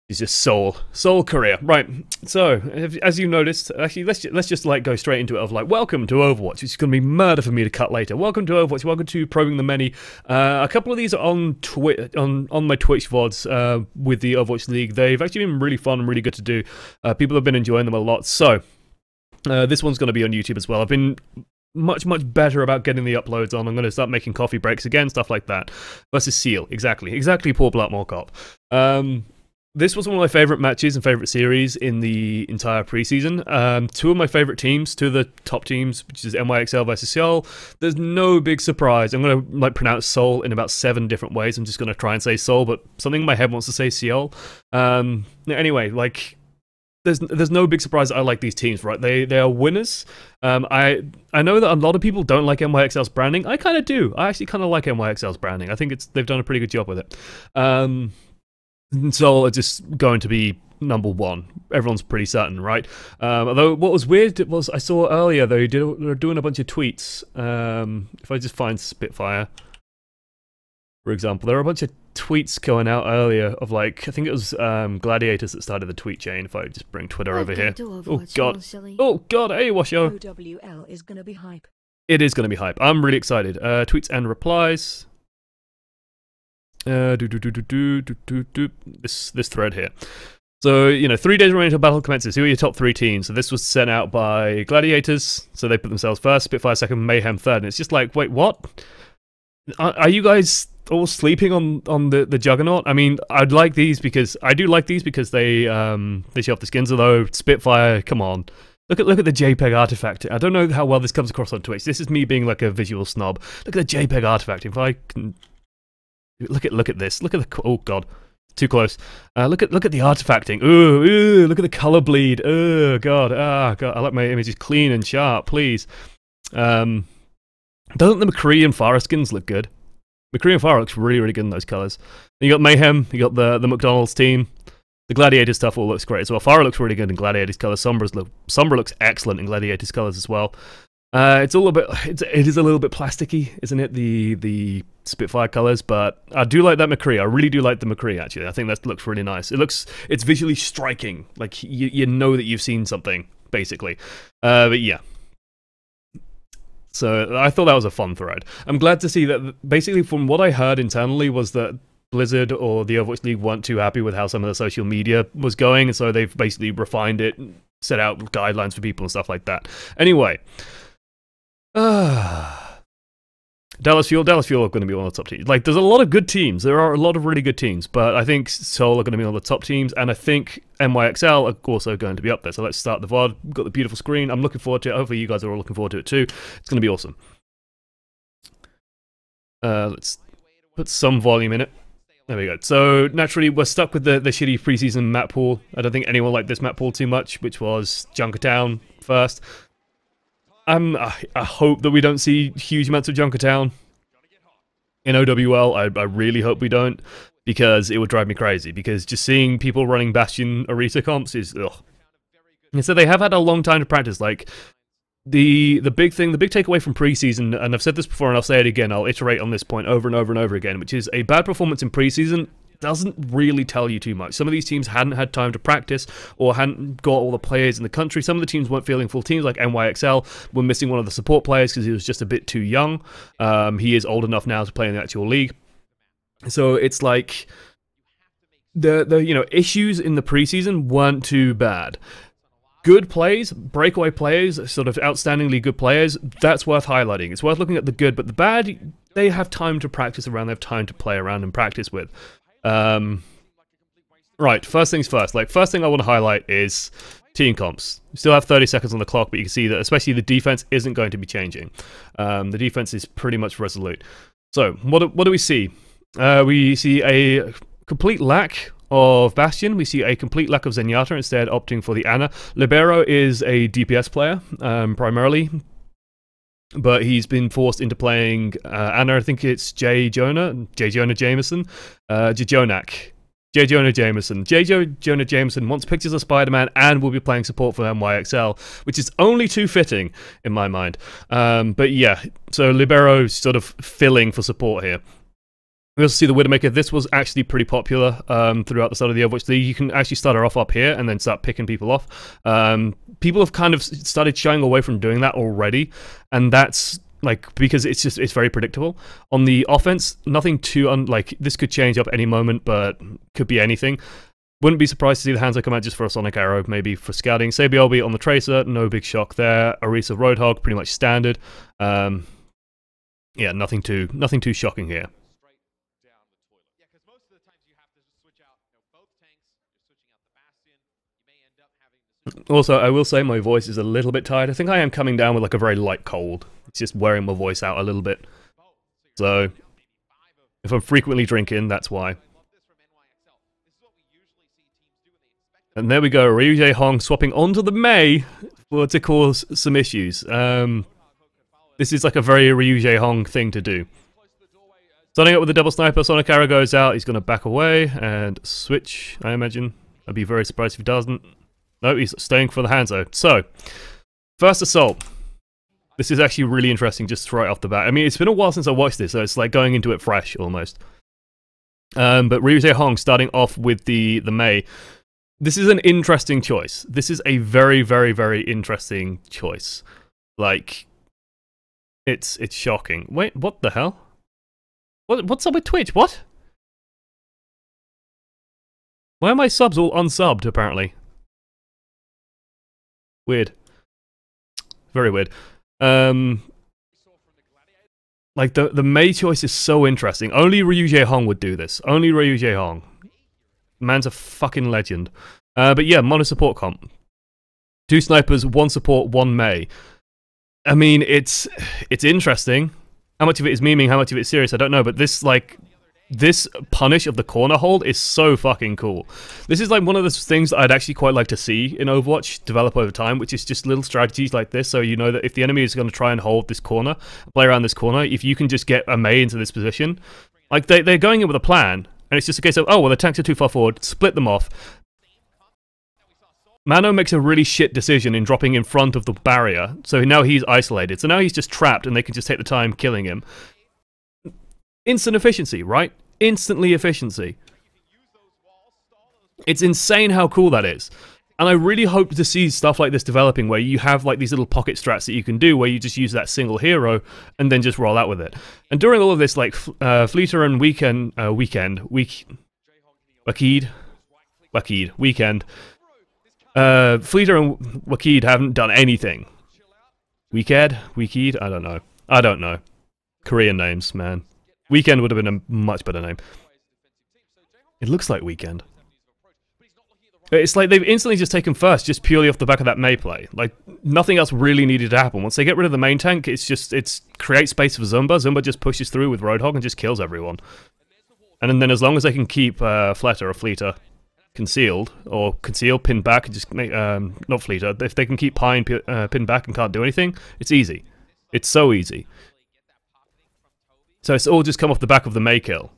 It's just Seoul, Korea. Right. So, as you noticed, actually, let's just like go straight into it. Of like, welcome to Overwatch. Which is going to be murder for me to cut later. Welcome to Overwatch. Welcome to Probing the Many. A couple of these are on on my Twitch VODs with the Overwatch League. They've actually been really fun and really good to do. People have been enjoying them a lot. So, this one's going to be on YouTube as well. I've been much better about getting the uploads on. I'm going to start making coffee breaks again, stuff like that. Versus Seoul, exactly. Poor Blackmore Cop. This was one of my favourite matches and favourite series in the entire preseason. Two of my favourite teams, two of the top teams, which is NYXL versus Seoul. There's no big surprise. I'm going to like pronounce Seoul in about 7 different ways. I'm just going to try and say Seoul, but something in my head wants to say Seoul. Anyway, like there's no big surprise that I like these teams, right? They are winners. I know that a lot of people don't like NYXL's branding. I kind of do. I actually kind of like NYXL's branding. I think they've done a pretty good job with it. Seoul are just going to be #1. Everyone's pretty certain, right? Although what was weird was I saw earlier they were doing a bunch of tweets. If I just find Spitfire, for example, there were a bunch of tweets going out earlier of like, I think it was Gladiators that started the tweet chain. If I just bring Twitter over here. Oh god, hey Washo. OWL is gonna be hype. It is gonna be hype. I'm really excited. Tweets and replies. This thread here. So, 3 days remaining until battle commences. Who are your top 3 teams? So this was sent out by Gladiators. So they put themselves first, Spitfire second, Mayhem third. And it's just like, wait, what? Are you guys all sleeping on the Juggernaut? I mean, I do like these because they show off the skins. Although Spitfire, come on. Look at the JPEG artifact. I don't know how well this comes across on Twitch. This is me being like a visual snob. Look at the JPEG artifact. If I can look at this. Look at the, oh god, too close. Look at the artifacting. Ooh, look at the color bleed. Oh god, god. I like my images clean and sharp, please. Doesn't the McCree and Farah skins look good? McCree and Farah looks really good in those colors. Then you got Mayhem. You got the McDonald's team. The Gladiator stuff all looks great as well. Farah looks really good in Gladiator's colors. Sombra looks excellent in Gladiator's colors as well. It's a little bit. It is a little bit plasticky, isn't it? The Spitfire colors, but I do like that McCree. I really do like the McCree. Actually, I think that looks really nice. It's visually striking. Like you know that you've seen something basically. But yeah. So I thought that was a fun thread. I'm glad to see that. Basically, from what I heard internally, was that Blizzard or the Overwatch League weren't too happy with how some of the social media was going, and so they've basically refined it, set out guidelines for people and stuff like that. Anyway. Dallas Fuel are going to be one of the top teams. Like, there's a lot of good teams. There are a lot of really good teams, but I think Seoul are going to be one of the top teams, and I think NYXL are also going to be up there. So let's start the VOD. We've got the beautiful screen. I'm looking forward to it. Hopefully you guys are all looking forward to it too. It's going to be awesome. Let's put some volume in it. There we go. So, naturally, we're stuck with the shitty preseason map pool. I don't think anyone liked this map pool too much, which was Junkertown first. I hope that we don't see huge amounts of Junkertown in OWL. I really hope we don't, because it would drive me crazy. Because just seeing people running Bastion Arita comps is ugh. And so they have had a long time to practice. Like the big takeaway from preseason, and I've said this before and I'll say it again. I'll iterate on this point over and over again, which is a bad performance in preseason doesn't really tell you too much. Some of these teams hadn't had time to practice or hadn't got all the players in the country. Some of the teams weren't feeling full teams, like NYXL were missing one of the support players because he was just a bit too young. He is old enough now to play in the actual league. So it's like the issues in the preseason weren't too bad. Good plays, breakaway players, sort of outstandingly good players, that's worth highlighting. It's worth looking at the good, but the bad, they have time to practice around, they have time to play around and practice with. Right, first things first. Like, first thing I want to highlight is team comps. We still have 30 seconds on the clock, but you can see that especially the defense isn't going to be changing. The defense is pretty much resolute. So, what do we see? We see a complete lack of Bastion. We see a complete lack of Zenyatta, instead opting for the Ana. Libero is a DPS player, primarily. But he's been forced into playing Ana. I think it's J. Jonah Jameson. J. Jonah Jameson wants pictures of Spider-Man and will be playing support for NYXL, which is only too fitting in my mind. But yeah, so Libero's sort of filling for support here. We also see the Widowmaker. This was actually pretty popular throughout the start of the Overwatch League. You can actually start her off up here and then start picking people off. People have kind of started shying away from doing that already, and that's like because it's very predictable. On the offense, nothing too like this could change up any moment, but could be anything. Wouldn't be surprised to see the Hanzo come out just for a Sonic Arrow, maybe for scouting. Sabiolbe on the Tracer, no big shock there. Orisa Roadhog, pretty much standard. Yeah, nothing too shocking here. Also, I will say my voice is a little bit tired. I think I am coming down with like a very light cold. It's just wearing my voice out a little bit. So, if I'm frequently drinking, that's why. And there we go, Ryujie Hong swapping onto the Mei to cause some issues. This is like a very Ryujie Hong thing to do. Starting up with the double sniper, Sonic Arrow goes out, he's going to back away and switch, I imagine. I'd be very surprised if he doesn't. No, he's staying for the Hanzo. So, first assault. This is actually really interesting just right off the bat. I mean, it's been a while since I watched this, so it's like going into it fresh almost. But Ryujie Hong starting off with the Mei. This is an interesting choice. This is a very, very, very interesting choice. Like, it's shocking. Wait, what the hell? What's up with Twitch? What? Why are my subs all unsubbed, apparently? Weird. Very weird. Like, the Mei choice is so interesting. Only Ryujie Hong would do this. Only Ryujie Hong. Man's a fucking legend. But yeah, mono support comp. 2 snipers, 1 support, 1 Mei. I mean, it's interesting. How much of it is memeing, how much of it is serious, I don't know. But this, like, this punish of the corner hold is so fucking cool. This is like one of the things that I'd actually quite like to see in Overwatch develop over time, which is just little strategies like this, so you know that if the enemy is going to try and hold this corner, play around this corner, if you can just get a Mei into this position, like they're going in with a plan, and it's just a case of, oh, well, the tanks are too far forward, split them off. Mano makes a really shit decision in dropping in front of the barrier, so now he's isolated. So now he's just trapped, and they can just take the time killing him. Instant efficiency, right? Instantly efficiency. It's insane how cool that is. And I really hope to see stuff like this developing, where you have like these little pocket strats that you can do, where you just use that single hero and then just roll out with it. And during all of this, like Fleeter and Weekend, Fleeter and Wakid haven't done anything. Weekend, I don't know. Korean names, man. Weekend would have been a much better name. It looks like Weekend. It's like they've instantly just taken first, just purely off the back of that Mei play. Like, nothing else really needed to happen. Once they get rid of the main tank, it's create space for Zumba. Zumba just pushes through with Roadhog and just kills everyone. And then as long as they can keep Fletter or Fleeter concealed, or pinned back, and just make, not Fleeter, if they can keep Pine pinned back and can't do anything, it's easy. It's so easy. So it's all just come off the back of the Mei kill.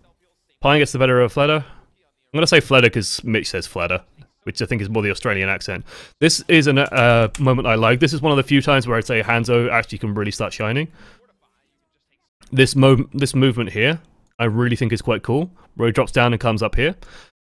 Pine gets the better of Fletter. I'm going to say Fletter because Mitch says Fletter, which I think is more the Australian accent. This is a moment I like. This is one of the few times where I'd say Hanzo actually can really start shining. This movement here, I really think is quite cool, where he drops down and comes up here.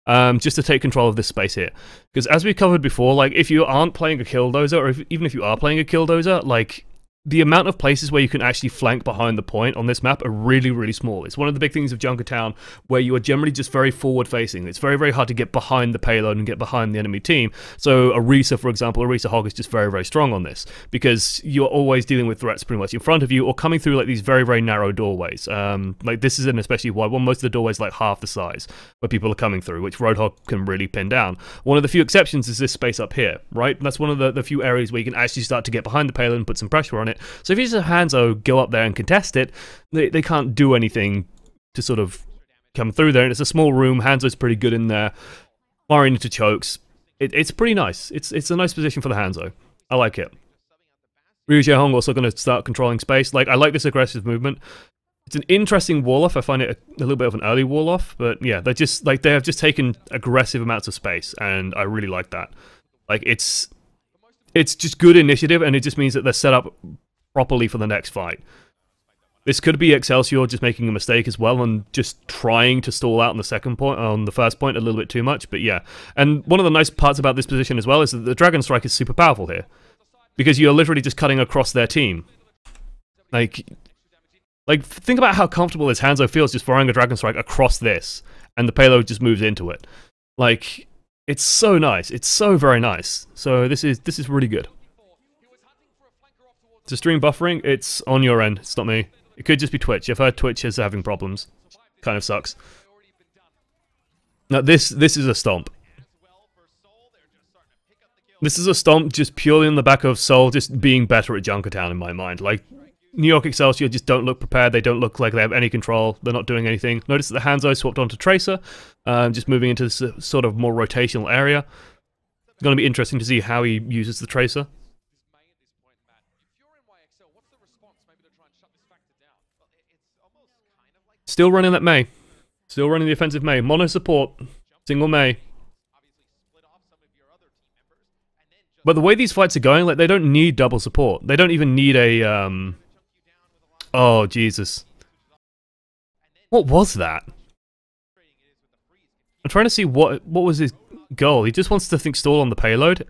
Just to take control of this space here. Because as we covered before, like, if you aren't playing a Killdozer, or even if you are playing a Killdozer, like, the amount of places where you can actually flank behind the point on this map are really, really small. It's one of the big things of Junkertown, where you are generally just very forward-facing. It's very, very hard to get behind the payload and get behind the enemy team. So Orisa, for example, Orisa Hog is just very, very strong on this, because you're always dealing with threats pretty much in front of you, or coming through like these very, very narrow doorways. Like, this is an especially wide one. Most of the doorways like half the size, where people are coming through, which Roadhog can really pin down. One of the few exceptions is this space up here, right? That's one of the few areas where you can actually start to get behind the payload and put some pressure on it. So if you just have Hanzo go up there and contest it, they can't do anything to sort of come through there. And it's a small room. Hanzo's pretty good in there, firing into chokes. It's pretty nice. It's a nice position for the Hanzo. I like it. Ryujie Hong also going to start controlling space. Like, I like this aggressive movement. It's an interesting wall-off. I find it a little bit of an early wall-off, but yeah, they have just taken aggressive amounts of space, and I really like that. Like, it's just good initiative, and it just means that they're set up properly for the next fight. This could be Excelsior just making a mistake as well and just trying to stall out on the first point a little bit too much, but yeah. And one of the nice parts about this position as well is that the Dragon Strike is super powerful here. Because you're literally just cutting across their team. Like think about how comfortable this Hanzo feels just firing a Dragon Strike across this, and the payload just moves into it. Like, it's so nice. It's so very nice. So this is really good. To stream buffering, it's on your end. It's not me. It could just be Twitch. I've heard Twitch is having problems. Kind of sucks. Now this is a stomp. This is a stomp just purely on the back of Seoul just being better at Junkertown in my mind. Like, New York Excelsior just don't look prepared. They don't look like they have any control. They're not doing anything. Notice that the Hanzo swapped onto Tracer, just moving into this sort of more rotational area. It's going to be interesting to see how he uses the Tracer. Still running that Mei. Still running the offensive Mei. Mono support. Single Mei. But the way these fights are going, like, they don't need double support. They don't even need a, Oh, Jesus. What was that? I'm trying to see what was his goal. He just wants to think stall on the payload.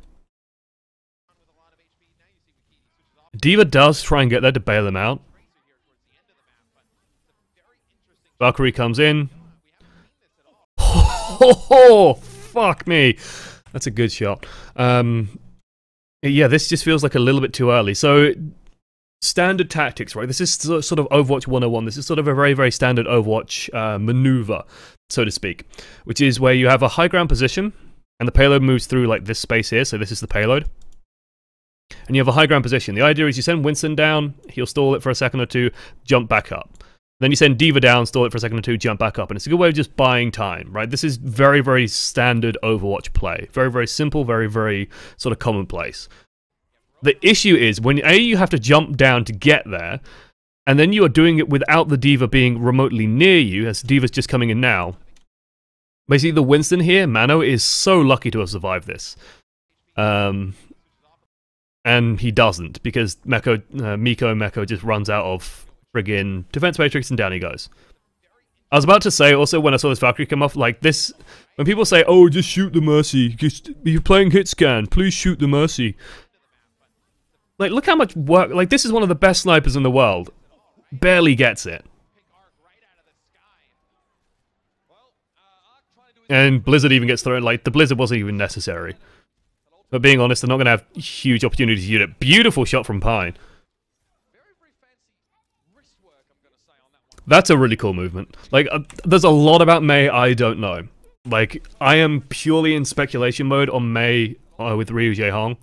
D.Va does try and get there to bail him out. Valkyrie comes in. Oh, fuck me. That's a good shot. Yeah, this just feels like a little bit too early. So, standard tactics, right? This is sort of Overwatch 101. This is sort of a very, very standard Overwatch maneuver, so to speak. Which is where you have a high ground position, and the payload moves through like this space here, so this is the payload. And you have a high ground position. The idea is you send Winston down, he'll stall it for a second or two, jump back up. Then you send D.Va down, stall it for a second or two, jump back up. And it's a good way of just buying time, right? This is very, very standard Overwatch play. Very, very simple, very, very sort of commonplace. The issue is when A, you have to jump down to get there, and then you are doing it without the D.Va being remotely near you, as D.Va's just coming in now. Basically, the Winston here, Mano, is so lucky to have survived this. And he doesn't, because Miko Meko just runs out of friggin' defense matrix and down he goes. I was about to say also when I saw this Valkyrie come off, like this, when people say, oh, just shoot the Mercy, you're playing hit scan, please shoot the Mercy. Like, look how much work, like this is one of the best snipers in the world. Barely gets it. And Blizzard even gets thrown, like the Blizzard wasn't even necessary. But being honest, they're not going to have huge opportunities to use it. Beautiful shot from Pine. That's a really cool movement. Like, there's a lot about Mei I don't know. Like, I am purely in speculation mode on Mei with Ryu Jae-hong.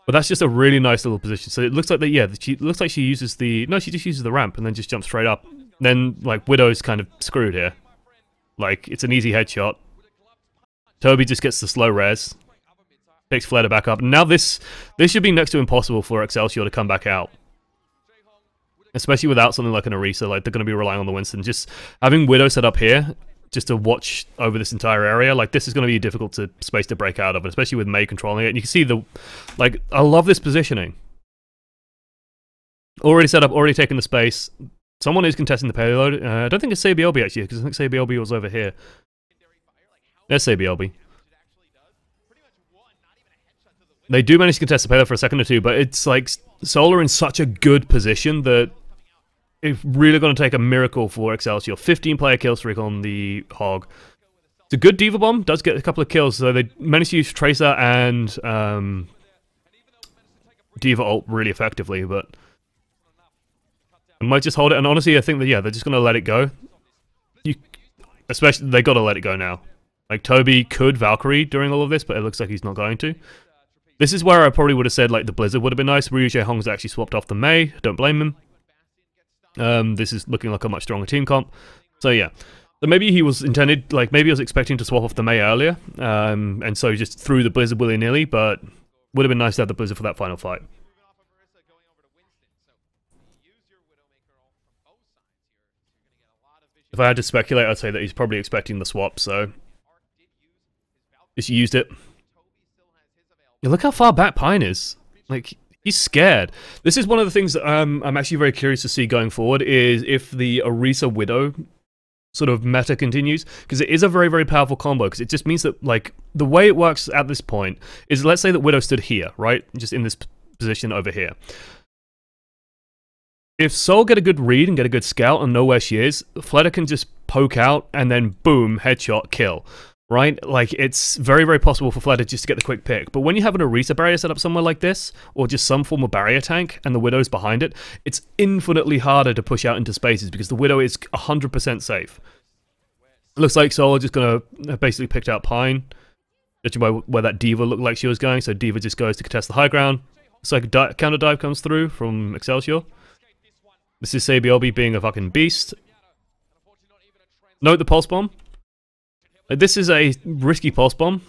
But that's just a really nice little position. So it looks like that, yeah, it looks like she uses the... No, she just uses the ramp and then just jumps straight up. Then, like, Widow's kind of screwed here. Like, it's an easy headshot. Toby just gets the slow res. Picks Fleder back up. And now this should be next to impossible for Excelsior to come back out. Especially without something like an Orisa, like they're going to be relying on the Winston. Just having Widow set up here, just to watch over this entire area, like this is going to be difficult to space to break out of, especially with Mei controlling it. And you can see the, like, I love this positioning. Already set up, already taken the space. Someone is contesting the payload. I don't think it's SabeLB actually, because I think SabeLB was over here. There's SabeLB. They do manage to contest the payload for a second or two, but it's like Seoul are in such a good position that it's really going to take a miracle for Excelsior. 15-player kill streak on the Hog. It's a good D.Va bomb, does get a couple of kills, so they managed to use Tracer and D.Va ult really effectively, but I might just hold it, and honestly I think that, yeah, they're just going to let it go. Especially, they got to let it go now. Like, Toby could Valkyrie during all of this, but it looks like he's not going to. This is where I probably would have said, like, the Blizzard would have been nice. Ryu Jae-hong's actually swapped off the Mei. Don't blame him. This is looking like a much stronger team comp. So, yeah. So maybe he was intended, like, maybe he was expecting to swap off the Mei earlier. And so he just threw the Blizzard willy-nilly, but would have been nice to have the Blizzard for that final fight. If I had to speculate, I'd say that he's probably expecting the swap, so just used it. Yeah, look how far back Pine is. Like, He's scared. This is one of the things that I'm actually very curious to see going forward, is if the Orisa Widow sort of meta continues, because it is a very, very powerful combo, because it just means that, like, the way it works at this point is, let's say that Widow stood here, right? Just in this position over here. If Seoul get a good read and get a good scout and know where she is, Fleta can just poke out and then boom, headshot, kill. Right? Like, it's very, very possible for Fleta just to get the quick pick. But when you have an Orisa barrier set up somewhere like this, or just some form of barrier tank, and the Widow's behind it, it's infinitely harder to push out into spaces, because the Widow is 100% safe. It looks like Seoul just gonna have basically picked out Pine, judging by where that Diva looked like she was going, so Diva just goes to contest the high ground. It's like a counter dive comes through from Excelsior. This is Sabiobi being a fucking beast. Note the pulse bomb. This is a risky pulse bomb.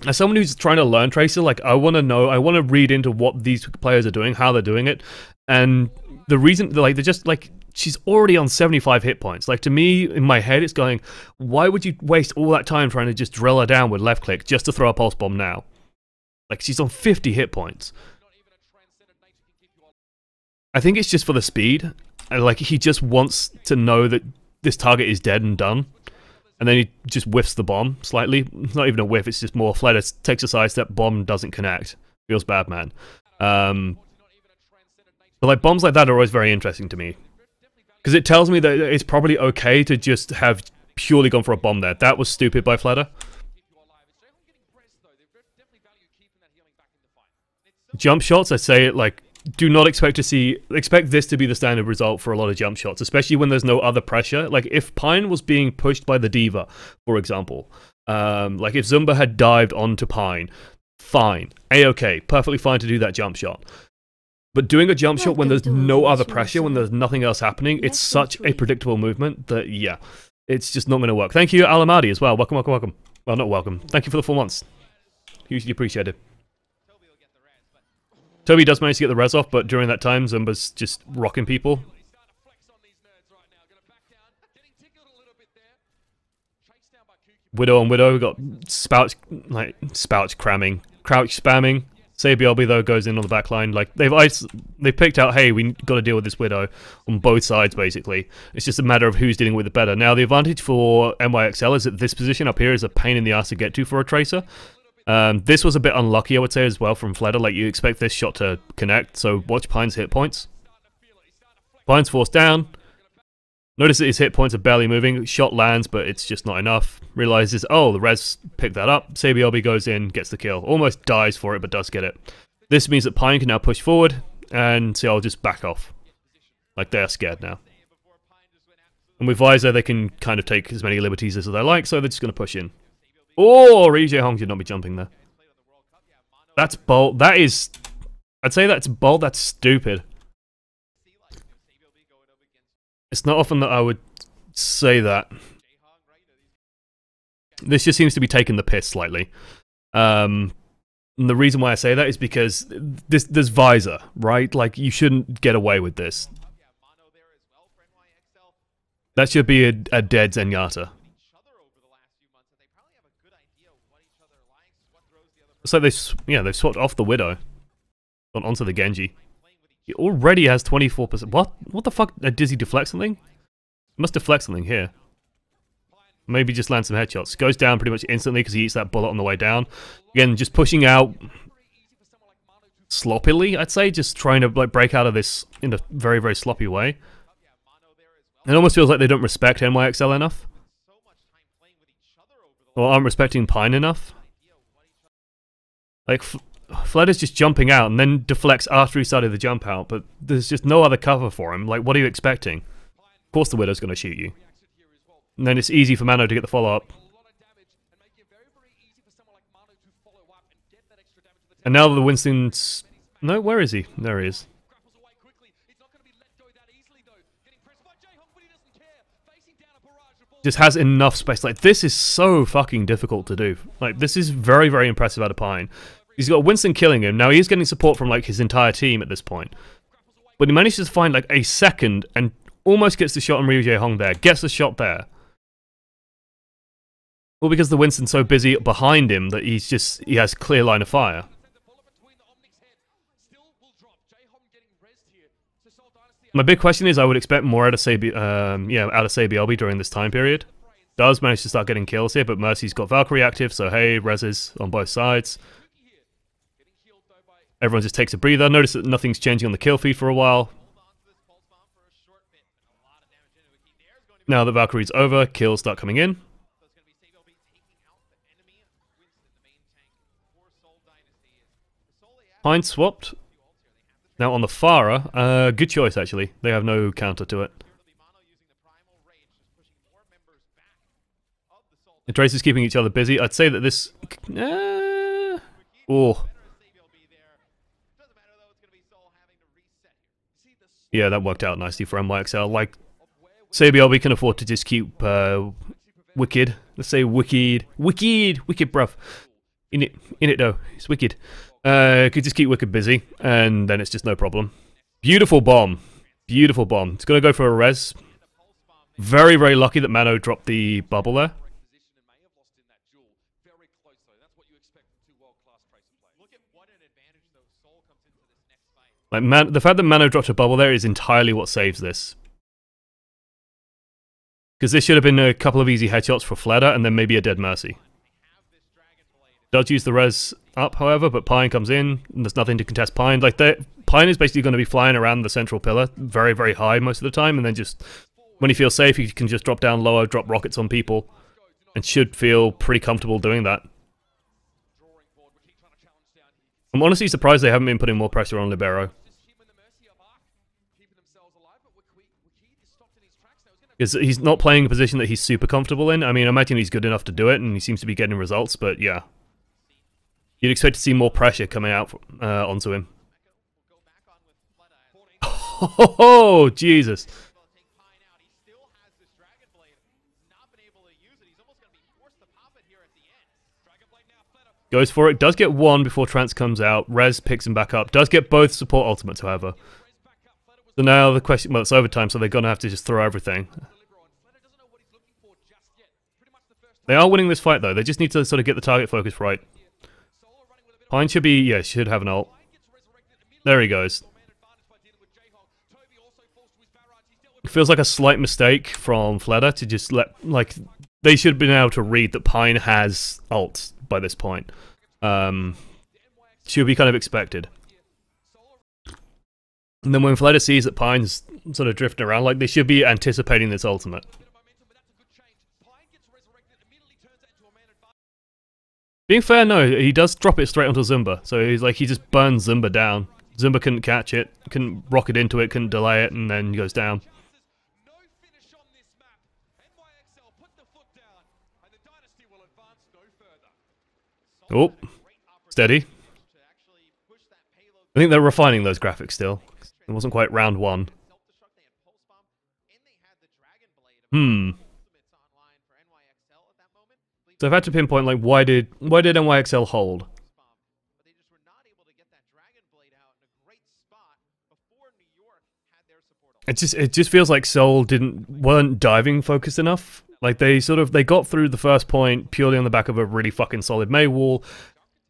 As someone who's trying to learn Tracer, like, I want to know, I want to read into what these players are doing, how they're doing it, and the reason, like, they're just, like, she's already on 75 hit points. Like, to me, in my head, it's going, why would you waste all that time trying to just drill her down with left click just to throw a pulse bomb now? Like, she's on 50 hit points. I think it's just for the speed, and, like, he just wants to know that this target is dead and done. And then he just whiffs the bomb slightly. It's not even a whiff, it's just more Fleta takes a sidestep, bomb doesn't connect. Feels bad, man. But like, bombs like that are always very interesting to me, because it tells me that it's probably okay to just have purely gone for a bomb there. That was stupid by Fleta. Jump shots, I say it like, do not expect this to be the standard result for a lot of jump shots, especially when there's no other pressure. Like, if Pine was being pushed by the Diva, for example, like if Zumba had dived onto Pine, fine, a-okay, perfectly fine to do that jump shot. But doing a jump shot when there's no other pressure, when there's nothing else happening, it's such a predictable movement that, yeah, it's just not going to work. Thank you, Alamadi, as well. Welcome, welcome, welcome. Well, not welcome. Thank you for the 4 months. Hugely appreciated. Toby does manage to get the res off, but during that time, Zumba's just rocking people. Widow on Widow, got crouch spamming. Sabiobi, though, goes in on the back line. Like, they've picked out, hey, we got to deal with this Widow on both sides, basically. It's just a matter of who's dealing with it better. Now, the advantage for NYXL is that this position up here is a pain in the ass to get to for a Tracer. This was a bit unlucky, I would say, as well, from Fleta. Like, you expect this shot to connect, so watch Pine's hit points. Pine's forced down. Notice that his hit points are barely moving. Shot lands, but it's just not enough. Realizes, oh, the res picked that up. Sabiobi goes in, gets the kill. Almost dies for it, but does get it. This means that Pine can now push forward, and Seoul just back off. Like, they're scared now. And with Visor, they can kind of take as many liberties as they like, so they're just going to push in. Oh, Ri Jae-hong should not be jumping there. That's bold. That is... I'd say that's bold. That's stupid. It's not often that I would say that. This just seems to be taking the piss slightly. And the reason why I say that is because there's Visor, right? Like, you shouldn't get away with this. That should be a dead Zenyatta. It's like they've swapped off the Widow. Gone onto the Genji. He already has 24%. What? What the fuck? A Dizzy deflect something? He must deflect something here. Maybe just land some headshots. Goes down pretty much instantly because he eats that bullet on the way down. Again, just pushing out sloppily, I'd say. Just trying to, like, break out of this in a very, very sloppy way. It almost feels like they don't respect NYXL enough. Or aren't respecting Pine enough. Like, Fleta's just jumping out and then deflects after he started the jump out, but there's just no other cover for him. Like, what are you expecting? Of course the Widow's going to shoot you. And then it's easy for Mano to get the follow-up. And now the Winston's... No, where is he? There he is. Just has enough space. Like, this is so fucking difficult to do. Like, this is very, very impressive out of Pine. He's got Winston killing him. Now, he's getting support from, like, his entire team at this point. But he manages to find, like, a second and almost gets the shot on Ryu Jae-hong there. Gets the shot there. Well, because the Winston's so busy behind him that he has clear line of fire. My big question is, I would expect more out of Sabi during this time period. Does manage to start getting kills here, but Mercy's got Valkyrie active, so hey, reses on both sides. Everyone just takes a breather. Notice that nothing's changing on the kill feed for a while. Now that Valkyrie's over, kills start coming in. Pine swapped. Now on the Pharah, good choice actually. They have no counter to it. The Trace is keeping each other busy. I'd say that this... oh. Yeah, that worked out nicely for NYXL. Like, Sabi can afford to just keep Wicked. Let's say Wicked, bruv. In it though. It's Wicked. Could just keep Wicked busy, and then it's just no problem. Beautiful bomb. Beautiful bomb. It's gonna go for a res. Very, very lucky that Mano dropped the bubble there. Like, the fact that Mano dropped a bubble there is entirely what saves this. Because this should have been a couple of easy headshots for Fleda, and then maybe a dead Mercy. Does use the res up, however, but Pine comes in, and there's nothing to contest Pine. Like, Pine is basically going to be flying around the central pillar very, very high most of the time, and then just, when he feels safe, he can just drop down lower, drop rockets on people, and should feel pretty comfortable doing that. I'm honestly surprised they haven't been putting more pressure on Libero. Because he's not playing a position that he's super comfortable in. I mean, I imagine he's good enough to do it, and he seems to be getting results, but yeah. You'd expect to see more pressure coming out onto him. Oh, Jesus. Goes for it, does get one before Trance comes out. Rez picks him back up. Does get both support ultimates, however. So now the question, well, it's overtime, so they're going to have to just throw everything. They are winning this fight, though. They just need to sort of get the target focus right. Pine should be, yeah, should have an ult. There he goes. It feels like a slight mistake from Fleda to just let, like, they should have been able to read that Pine has ult by this point. Should be kind of expected. And then when Fleda sees that Pine's sort of drifting around, like, they should be anticipating this ultimate. Being fair, no, he does drop it straight onto Zumba, so he's like, he just burns Zumba down. Zumba couldn't catch it, couldn't rocket into it, couldn't delay it, and then goes down. Oh, steady. I think they're refining those graphics still. It wasn't quite round one. So I've had to pinpoint, like, why did NYXL hold? It just feels like Seoul weren't diving focused enough. Like, they got through the first point purely on the back of a really fucking solid Mei wall.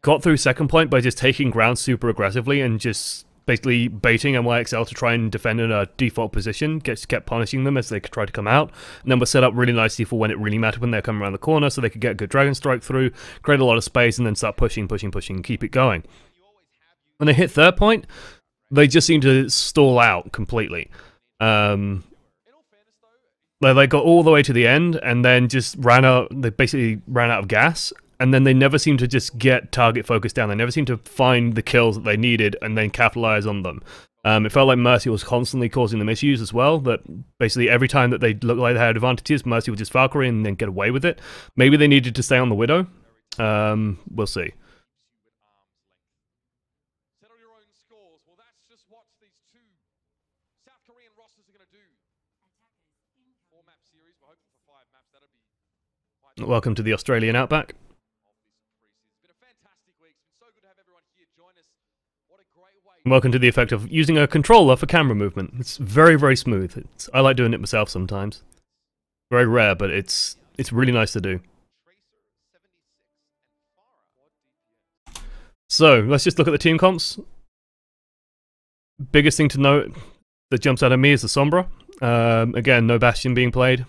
Got through second point by just taking ground super aggressively and just basically baiting NYXL to try and defend in a default position. Kept punishing them as they tried to come out. And then were set up really nicely for when it really mattered, when they were coming around the corner, so they could get a good Dragon Strike through, create a lot of space, and then start pushing, and keep it going. When they hit third point, they just seemed to stall out completely. They got all the way to the end, and then just they basically ran out of gas. And then they never seem to just get target focused down. They never seem to find the kills that they needed and then capitalize on them. It felt like Mercy was constantly causing them issues as well, that basically every time that they looked like they had advantages, Mercy would just Valkyrie and then get away with it. Maybe they needed to stay on the Widow. We'll see. Welcome to the Australian Outback. Welcome to the effect of using a controller for camera movement. It's very, very smooth. I like doing it myself sometimes. Very rare, but it's really nice to do. So, let's just look at the team comps. Biggest thing to note, that jumps out at me is the Sombra. Again, no Bastion being played.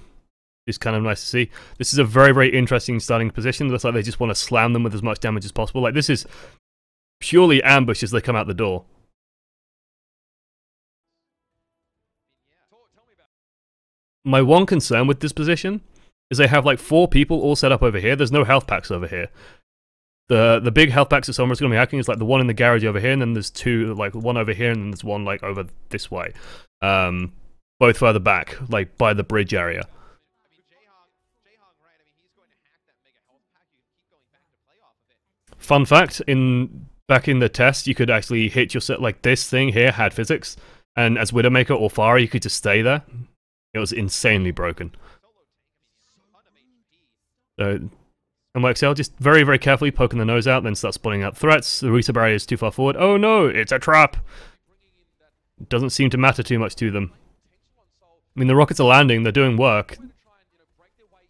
It's kind of nice to see. This is a very, very interesting starting position. It looks like they just want to slam them with as much damage as possible. Like, this is purely ambush as they come out the door. My one concern with this position is they have like 4 people all set up over here. There's no health packs over here. The big health packs that Sombra's going to be hacking is like the one in the garage over here, and then there's 2, like one over here, and then there's one like over this way. Both further back, like by the bridge area. Fun fact, back in the test, you could actually hit your set, like this thing here had physics, and as Widowmaker or Pharah, you could just stay there. It was insanely broken. So, NYXL just very, very carefully poking the nose out, then start spawning out threats. The Rita barrier is too far forward. Oh no, it's a trap! It doesn't seem to matter too much to them. I mean, the rockets are landing, they're doing work.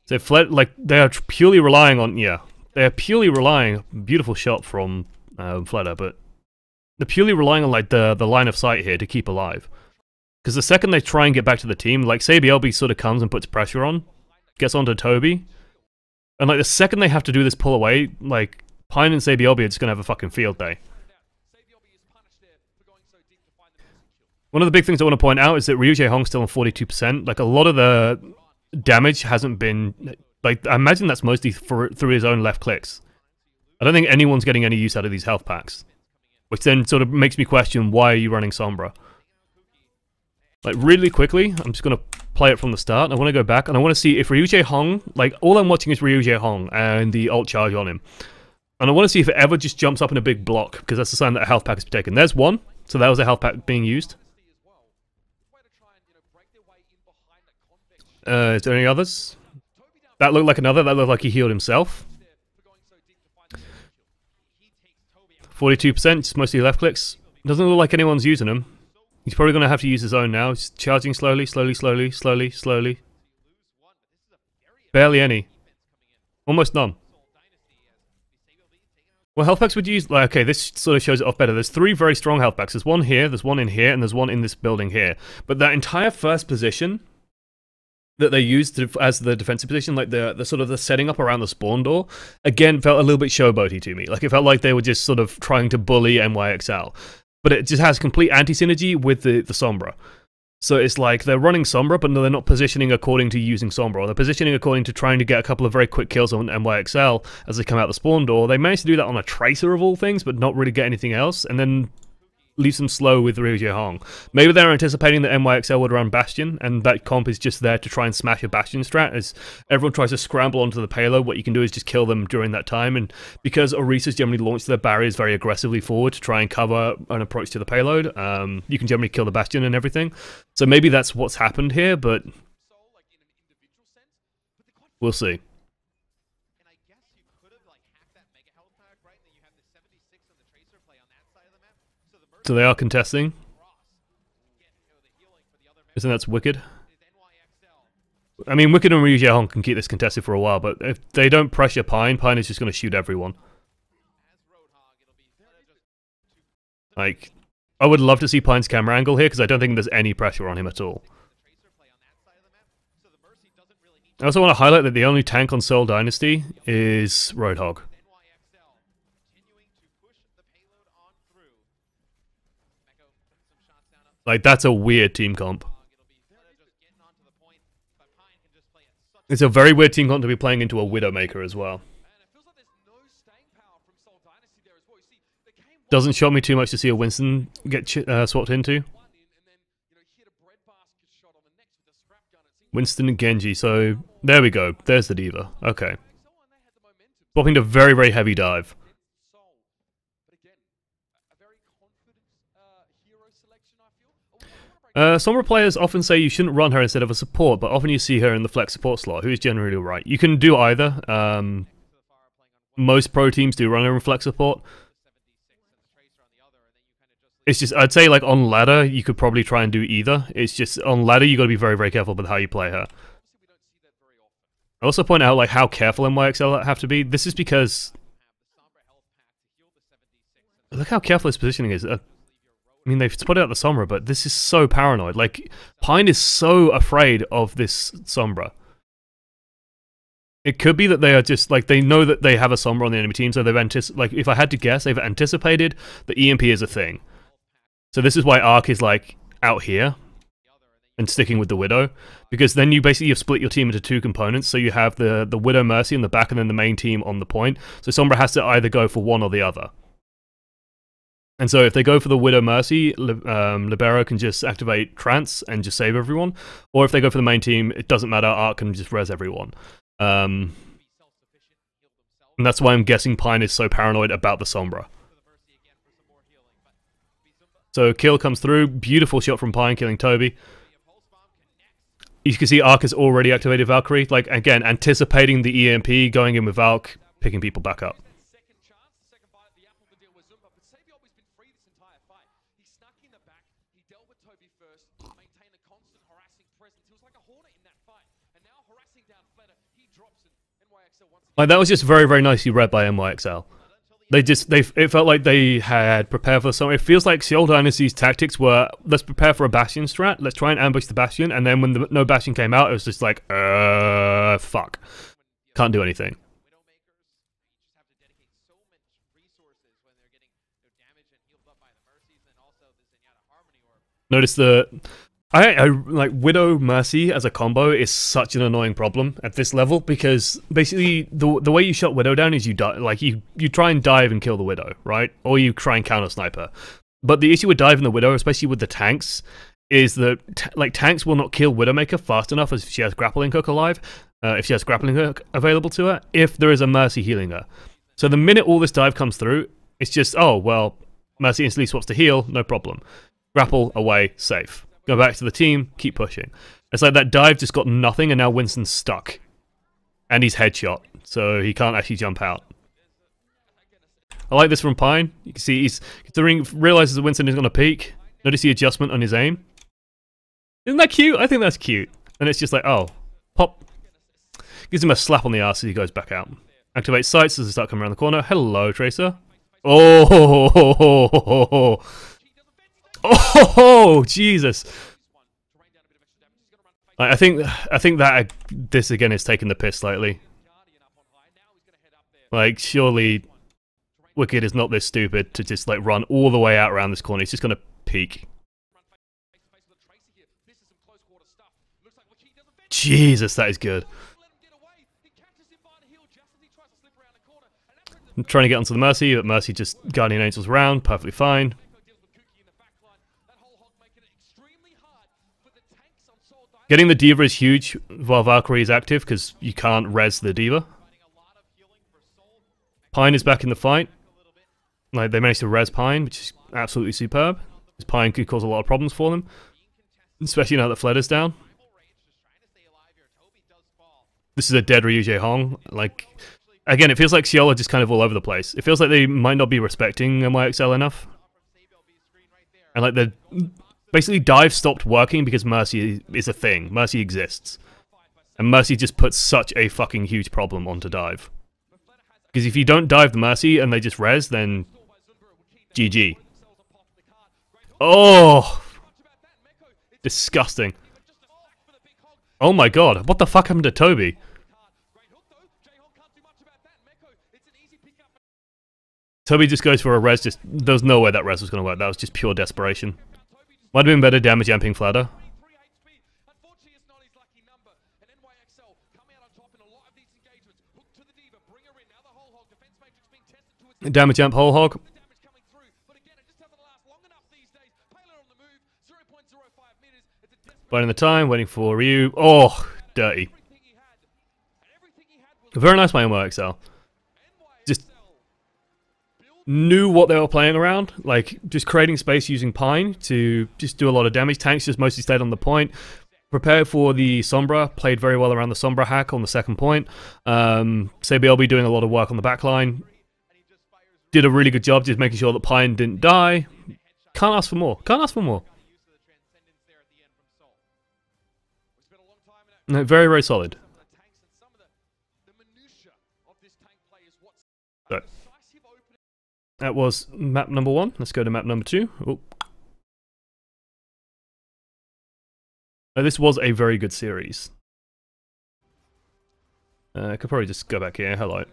They've fled, like, they are purely relying on, yeah. They are purely relying, beautiful shot from Fleder, but they're purely relying on, like, the line of sight here to keep alive. Because the second they try and get back to the team, like, say BLB sort of comes and puts pressure on, gets onto Toby, and like the second they have to do this pull away, like Pine and SayBLB are just gonna have a fucking field day. One of the big things I want to point out is that Ryujie Hong's still on 42%. Like, a lot of the damage hasn't been, like, I imagine that's mostly through his own left clicks. I don't think anyone's getting any use out of these health packs, which then sort of makes me question, why are you running Sombra? Like, really quickly, I'm just gonna play it from the start. I want to go back, and I want to see if Ryujie Hong, like, all I'm watching is Ryujie Hong and the ult charge on him. And I want to see if it ever just jumps up in a big block, because that's a sign that a health pack has been taken. There's one, so that was a health pack being used. Is there any others? That looked like another, that looked like he healed himself. 42%, just mostly left clicks. Doesn't look like anyone's using them. He's probably going to have to use his own now. He's charging slowly, slowly. Barely any. Almost none. Well, health packs would use... Like, okay, this sort of shows it off better. There's 3 very strong health packs. There's one here, there's one in here, and there's one in this building here. But that entire first position that they used as the defensive position, like the sort of the setting up around the spawn door, again, felt a little bit showboaty to me. Like, it felt like they were just sort of trying to bully NYXL. But it just has complete anti-synergy with the Sombra. So it's like they're running Sombra, but they're not positioning according to using Sombra. Or they're positioning according to trying to get a couple of very quick kills on NYXL as they come out the spawn door. They managed to do that on a Tracer of all things, but not really get anything else. And then leaves them slow with Ryujie Hong. Maybe they're anticipating that NYXL would run Bastion, and that comp is just there to try and smash a Bastion strat. As everyone tries to scramble onto the payload, what you can do is just kill them during that time, and because Orisa's generally launched their barriers very aggressively forward to try and cover an approach to the payload, you can generally kill the Bastion and everything. So maybe that's what's happened here, but we'll see. So they are contesting. Isn't that wicked? I mean, Wicked and Ryujie Hong can keep this contested for a while, but if they don't pressure Pine, Pine is just going to shoot everyone. Like, I would love to see Pine's camera angle here, because I don't think there's any pressure on him at all. I also want to highlight that the only tank on Seoul Dynasty is Roadhog. Like, that's a weird team comp. It's a very weird team comp to be playing into a Widowmaker as well. Doesn't shock me too much to see a Winston get swapped into. Winston and Genji, so there we go. There's the diva. Okay. Swapping to very, very heavy dive. Sombra players often say you shouldn't run her instead of a support, but often you see her in the flex support slot, who is generally right. You can do either. Most pro teams do run her in flex support. It's just, I'd say, like, on ladder, you could probably try and do either. It's just, on ladder, you got to be very, very careful with how you play her. I also point out, like, how careful NYXL have to be. This is because... Look how careful his positioning is. I mean, they've spotted out the Sombra, but this is so paranoid. Like, Pine is so afraid of this Sombra. It could be that they are just, like, they know that they have a Sombra on the enemy team, so they've like, if I had to guess, they've anticipated that EMP is a thing. So this is why Arc is, like, out here and sticking with the Widow, because then you basically have split your team into two components, so you have the Widow Mercy in the back and then the main team on the point. So Sombra has to either go for one or the other. And so if they go for the Widow Mercy, Libero can just activate Trance and just save everyone. Or if they go for the main team, it doesn't matter, Arc can just res everyone. And that's why I'm guessing Pine is so paranoid about the Sombra. So kill comes through, beautiful shot from Pine, killing Toby. You can see Arc has already activated Valkyrie, like, again, anticipating the EMP, going in with Valk, picking people back up. Like, that was just very, very nicely read by NYXL. It felt like they had prepared for something. It feels like Seoul Dynasty's tactics were, let's prepare for a Bastion strat, let's try and ambush the Bastion, and then when no Bastion came out, it was just like, fuck. Can't do anything. Notice I like Widow Mercy as a combo is such an annoying problem at this level, because basically the way you shut Widow down is you try and dive and kill the Widow, right? Or you try and counter sniper. But the issue with diving the Widow, especially with the tanks, is that tanks will not kill Widowmaker fast enough if she has grappling hook alive, if she has grappling hook available to her, if there is a Mercy healing her. So the minute all this dive comes through, it's just, oh well, Mercy instantly swaps to heal, no problem. Grapple away, safe. Go back to the team, keep pushing. It's like that dive just got nothing, and now Winston's stuck. And he's headshot, so he can't actually jump out. I like this from Pine. You can see he's realizes that Winston is going to peek. Notice the adjustment on his aim. Isn't that cute? I think that's cute. And it's just like, oh, pop. Gives him a slap on the ass as he goes back out. Activate sights as they start coming around the corner. Hello, Tracer. Oh, oh, Jesus! I think that this again is taking the piss slightly. Like, surely Wicked is not this stupid to just like run all the way out around this corner. He's just gonna peek. Jesus, that is good. I'm trying to get onto the Mercy, but Mercy just Guardian Angels around, perfectly fine. Getting the D.Va is huge while Valkyrie is active, because you can't res the D.Va. Pine is back in the fight. Like, they managed to res Pine, which is absolutely superb. Because Pine could cause a lot of problems for them. Especially now that Fled is down. This is a dead Ryuji Hong. Like, again, it feels like Seoul are just kind of all over the place. It feels like they might not be respecting NYXL enough. And like, they're... Basically, dive stopped working because Mercy is a thing. Mercy exists. And Mercy just puts such a fucking huge problem onto dive. Because if you don't dive the Mercy and they just res, then GG. Oh! Disgusting. Oh my god, what the fuck happened to Toby? Toby just goes for a res, there was no way that res was going to work. That was just pure desperation. Might have been better damage amping Fladder. Damage amp Whole Hog. Biding the time, waiting for Ryu. Oh, dirty. Very nice by NYXL. Just knew what they were playing around, like just creating space using Pine to just do a lot of damage. Tanks just mostly stayed on the point. Prepared for the Sombra, played very well around the Sombra hack on the second point. CBLB doing a lot of work on the backline. Did a really good job just making sure that Pine didn't die. Can't ask for more. Can't ask for more. No, very, very solid. So, that was map number 1. Let's go to map number 2. Oh, This was a very good series. I could probably just go back here. Hello.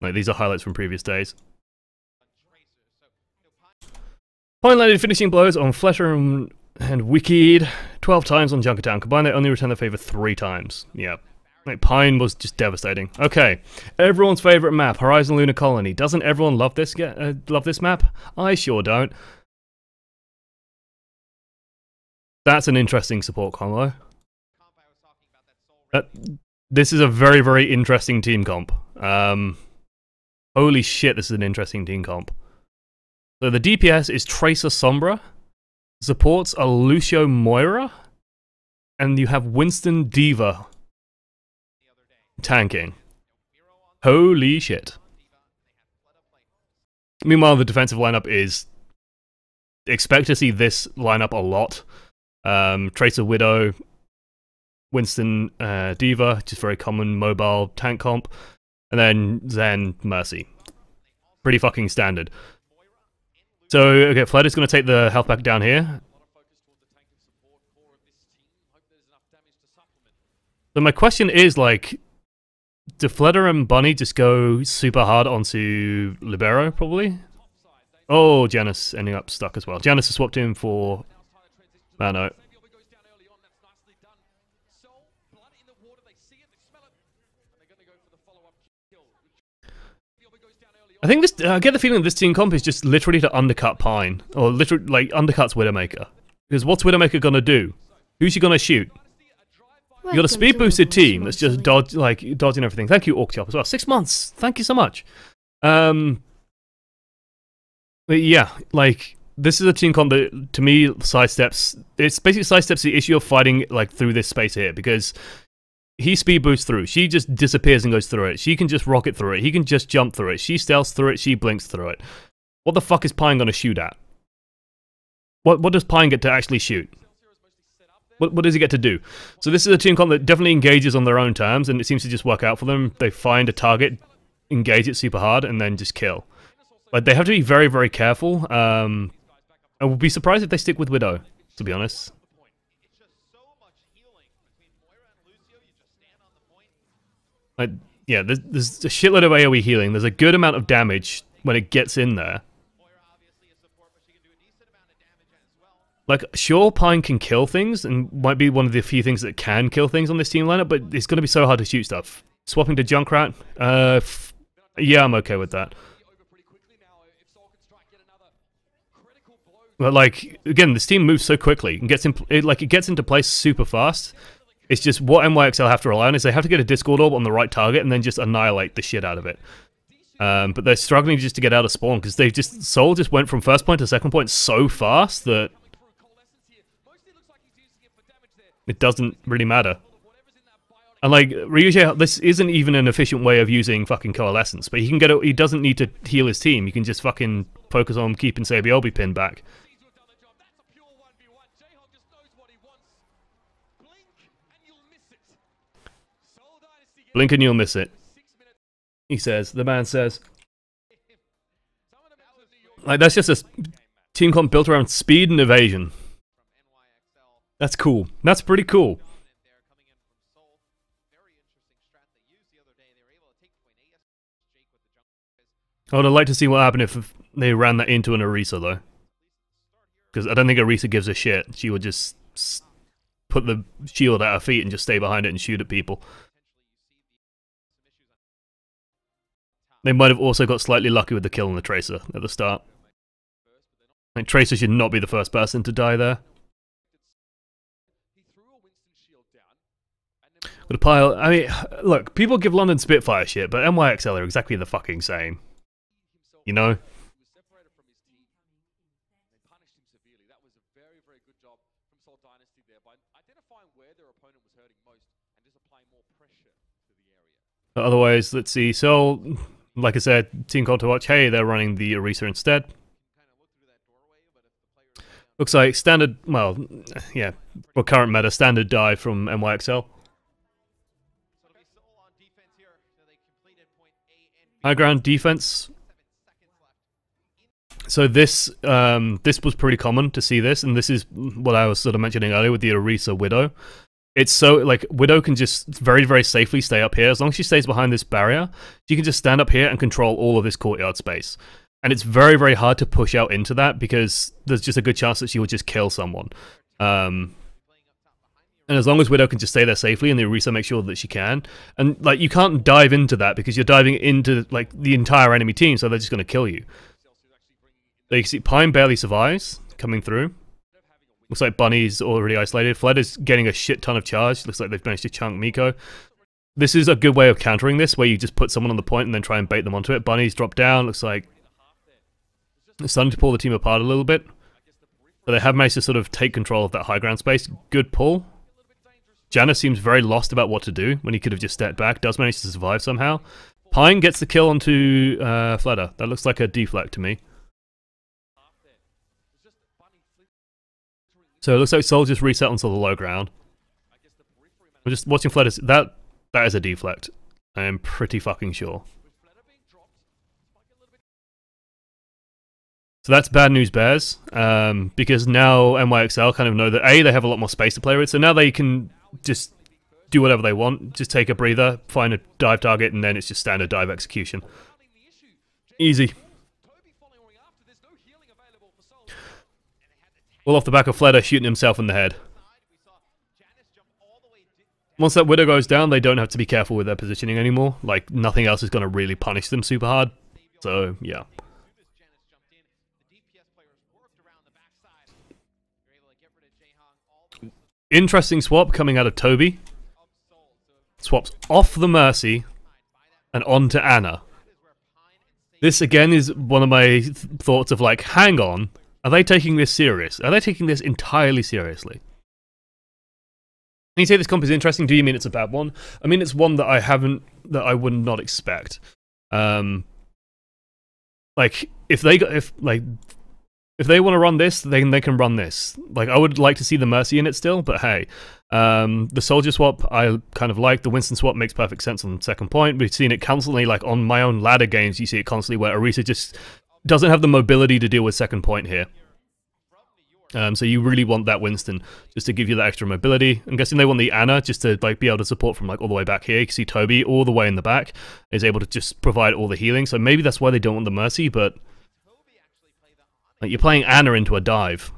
Like, these are highlights from previous days. Pine landed finishing blows on Fletcher and Wicked 12 times on Junkertown. Combined, they only returned the favor 3 times. Yeah. Like, Pine was just devastating. Okay. Everyone's favorite map, Horizon Lunar Colony. Doesn't everyone love this map? I sure don't. That's an interesting support combo. This is a very, very interesting team comp. Holy shit, this is an interesting team comp. So the DPS is Tracer Sombra, supports a Lucio Moira, and you have Winston Diva tanking. Holy shit. Meanwhile, the defensive lineup is... Expect to see this lineup a lot. Tracer Widow, Winston Diva, just very common mobile tank comp, and then Zen Mercy. Pretty fucking standard. So, okay, Fled is going to take the health back down here. So my question is, like, do Fleder and Bunny just go super hard onto Libero, probably? Oh, Janus ending up stuck as well. Janus has swapped in for... Mano. I think this. I get the feeling this team comp is just literally to undercut Pine, or literally like undercuts Widowmaker. Because what's Widowmaker gonna do? Who's she gonna shoot? You got a speed boosted team that's just dodging everything. Thank you, Orc as well. 6 months. Thank you so much. But yeah, like this is a team comp that to me sidesteps. It's basically sidesteps the issue of fighting like through this space here because. He speed boosts through. She just disappears and goes through it. She can just rocket through it. He can just jump through it. She stealths through it. She blinks through it. What the fuck is Pine going to shoot at? What does Pine get to actually shoot? What does he get to do? So this is a team comp that definitely engages on their own terms, and it seems to just work out for them. They find a target, engage it super hard, and then just kill. But they have to be very, very careful. I would be surprised if they stick with Widow, to be honest. Like, yeah, there's a shitload of AoE healing. There's a good amount of damage when it gets in there. Like, sure, Pine can kill things, and might be one of the few things that can kill things on this team lineup, but it's going to be so hard to shoot stuff. Swapping to Junkrat? Yeah, I'm okay with that. But, like, again, this team moves so quickly, and it gets into place super fast. It's just what NYXL have to rely on is they have to get a Discord orb on the right target and then just annihilate the shit out of it. But they're struggling just to get out of spawn because Seoul just went from first point to second point so fast that it doesn't really matter. And like Ryuji, this isn't even an efficient way of using fucking Coalescence, but he doesn't need to heal his team. He can just fucking focus on keeping Sabiobi pinned back. Blink and you'll miss it. He says. The man says. Like, that's just a team comp built around speed and evasion. That's cool. That's pretty cool. I would have liked to see what happened if they ran that into an Orisa, though. Because I don't think Orisa gives a shit. She would just put the shield at her feet and just stay behind it and shoot at people. They might have also got slightly lucky with the kill on the Tracer at the start. Like, Tracer should not be the first person to die there. With a pile, I mean, look, people give London Spitfire shit, but NYXL are exactly the fucking same. You know? But otherwise, let's see. So, like I said, team called to watch. Hey, they're running the Orisa instead. Looks like standard, well, yeah, for current meta, standard dive from NYXL. High ground defense. So this this was pretty common to see this, and this is what I was sort of mentioning earlier with the Orisa Widow. It's so, like, Widow can just very, very safely stay up here. As long as she stays behind this barrier, she can just stand up here and control all of this courtyard space. And it's very, very hard to push out into that because there's just a good chance that she will just kill someone. And as long as Widow can just stay there safely and the Orisa makes sure that she can. And, like, you can't dive into that because you're diving into, like, the entire enemy team, so they're just going to kill you. So you can see Pine barely survives coming through. Looks like Bunny's already isolated. Fled is getting a shit ton of charge. Looks like they've managed to chunk Miko. This is a good way of countering this, where you just put someone on the point and then try and bait them onto it. Bunny's dropped down. Looks like it's starting to pull the team apart a little bit. But they have managed to sort of take control of that high ground space. Good pull. Janna seems very lost about what to do when he could have just stepped back. Does manage to survive somehow. Pine gets the kill onto Fleder. That looks like a deflect to me. So it looks like Seoul just reset onto the low ground. I'm just watching Fleder. That is a deflect. I am pretty fucking sure. So that's bad news bears, because now NYXL kind of know that A, they have a lot more space to play with, so now they can just do whatever they want, just take a breather, find a dive target, and then it's just standard dive execution. Easy. All off the back of Fleder shooting himself in the head. Once that Widow goes down, they don't have to be careful with their positioning anymore. Like, nothing else is going to really punish them super hard. So, yeah. Interesting swap coming out of Toby. Swaps off the Mercy and onto Anna. This, again, is one of my thoughts of, like, hang on. Are they taking this serious? Are they taking this entirely seriously? When you say this comp is interesting, do you mean it's a bad one? I mean, it's one that I would not expect. Like, if they want to run this, then they can run this. Like, I would like to see the Mercy in it still, but hey. The Soldier swap, I kind of like. The Winston swap makes perfect sense on the second point. We've seen it constantly, like, on my own ladder games, you see it constantly where Orisa just doesn't have the mobility to deal with second point here. So you really want that Winston just to give you that extra mobility. I'm guessing they want the Anna just to, like, be able to support from, like, all the way back here. You can see Toby all the way in the back is able to just provide all the healing. So maybe that's why they don't want the Mercy, but like, you're playing Anna into a dive.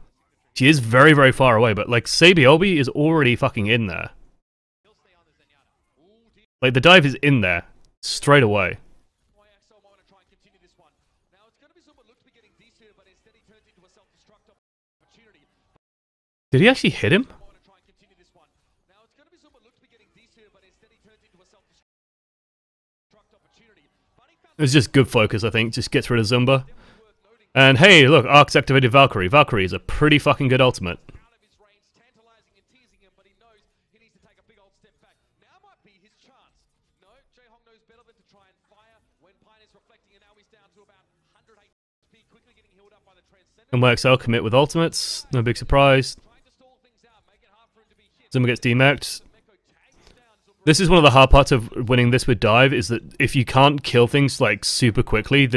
She is very, very far away, but like Sabiobi is already fucking in there. Like, the dive is in there straight away. Did he actually hit him? It was just good focus, I think. Just gets rid of Zumba. And hey, look, Ark's activated Valkyrie. Valkyrie is a pretty fucking good ultimate. And NYXL commit with ultimates. No big surprise. Zumba gets demeched. This is one of the hard parts of winning this with dive, is that if you can't kill things like super quickly,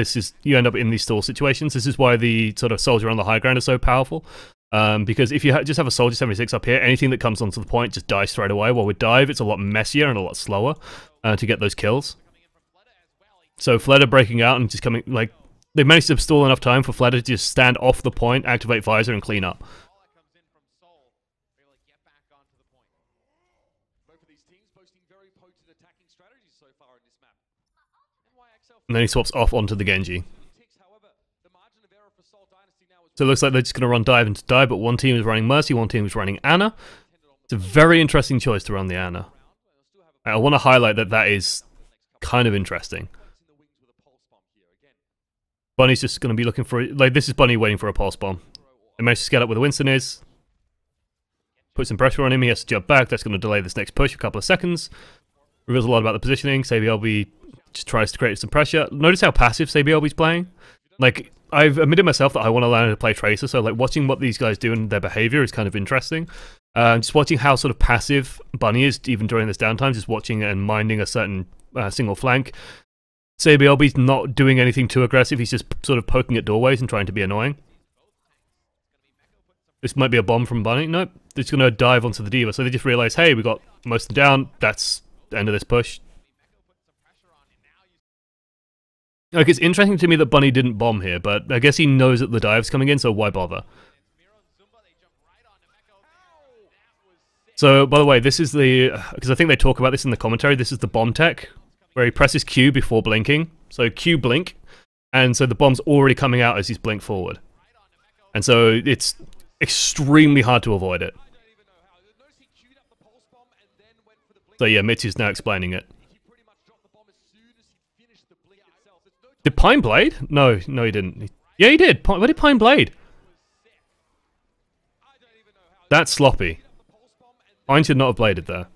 you end up in these stall situations. This is why the sort of soldier on the high ground is so powerful. Because if you just have a soldier 76 up here, anything that comes onto the point just dies straight away. While with dive, it's a lot messier and a lot slower to get those kills. So Fleder breaking out and just coming, like, they managed to stall enough time for Fleder to just stand off the point, activate visor, and clean up. And then he swaps off onto the Genji. So it looks like they're just going to run dive into dive, but one team is running Mercy, one team is running Anna. It's a very interesting choice to run the Anna. I want to highlight that that is kind of interesting. Bunny's just going to be looking for, like, this is Bunny waiting for a pulse bomb. They managed to scale up where the Winston is. Put some pressure on him, he has to jump back, that's going to delay this next push a couple of seconds. Reveals a lot about the positioning. Sabiobi just tries to create some pressure. Notice how passive Sabiobi's playing. Like, I've admitted myself that I want to learn how to play Tracer, so like watching what these guys do and their behavior is kind of interesting. Just watching how sort of passive Bunny is, even during this downtime, just watching and minding a certain single flank. CBLB's not doing anything too aggressive, he's just sort of poking at doorways and trying to be annoying. This might be a bomb from Bunny. Nope, they're just going to dive onto the D.Va, so they just realize, hey, we got most of them down, that's the end of this push. Like, it's interesting to me that Bunny didn't bomb here, but I guess he knows that the dive's coming in, so why bother? So, by the way, this is the... because I think they talk about this in the commentary, this is the bomb tech, where he presses Q before blinking. So Q blink, and so the bomb's already coming out as he's blinked forward. And so it's extremely hard to avoid it. So yeah, Mitsu's now explaining it. Did Pine blade? No, he didn't. Yeah, he did. Where did Pine blade? That's sloppy. Pine should not have bladed there.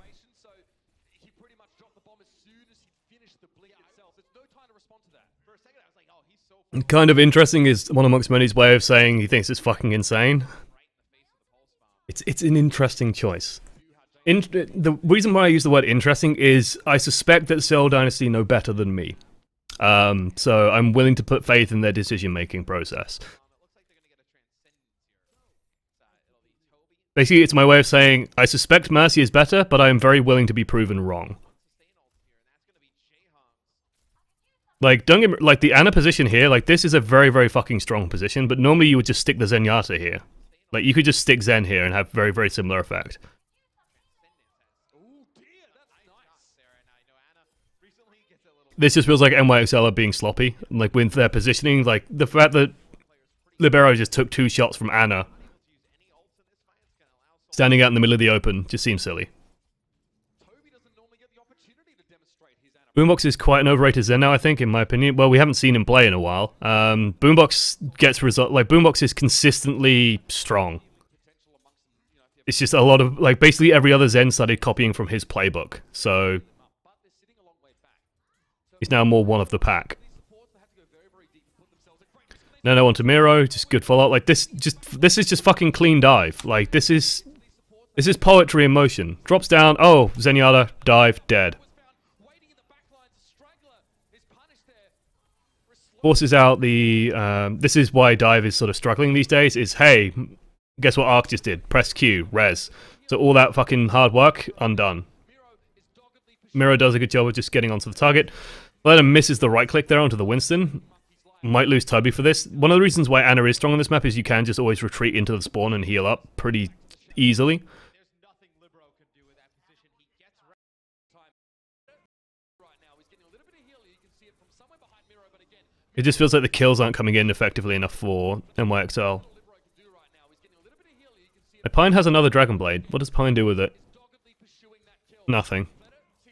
Kind of interesting is OneAmongstMany's way of saying he thinks it's fucking insane. It's an interesting choice. The reason why I use the word interesting is I suspect that Seoul Dynasty know better than me. So I'm willing to put faith in their decision-making process. Basically, it's my way of saying, I suspect Mercy is better, but I am very willing to be proven wrong. Like, don't get me, like, the Ana position here, like, this is a very, very fucking strong position, but normally you would just stick the Zenyatta here. Like, you could just stick Zen here and have very, very similar effect. This just feels like NYXL are being sloppy. Like, with their positioning, like, the fact that Libero just took 2 shots from Ana standing out in the middle of the open just seems silly. Boombox is quite an overrated Zen now, I think, in my opinion. Well, we haven't seen him play in a while. Boombox gets Boombox is consistently strong. It's just a lot of, like, basically every other Zen started copying from his playbook, so he's now more one of the pack. No onto Miro, just good follow-up. Like, this is just fucking clean dive. Like, this is poetry in motion. Drops down, oh, Zenyatta, dive, dead. Forces out the, this is why dive is sort of struggling these days, is, hey, guess what Arc just did? Press Q, res. So all that fucking hard work, undone. Miro does a good job of just getting onto the target. Leonard misses the right click there onto the Winston. Might lose Toby for this. One of the reasons why Ana is strong on this map is you can just always retreat into the spawn and heal up pretty easily. It just feels like the kills aren't coming in effectively enough for NYXL. Pine has another Dragon Blade. What does Pine do with it? Nothing.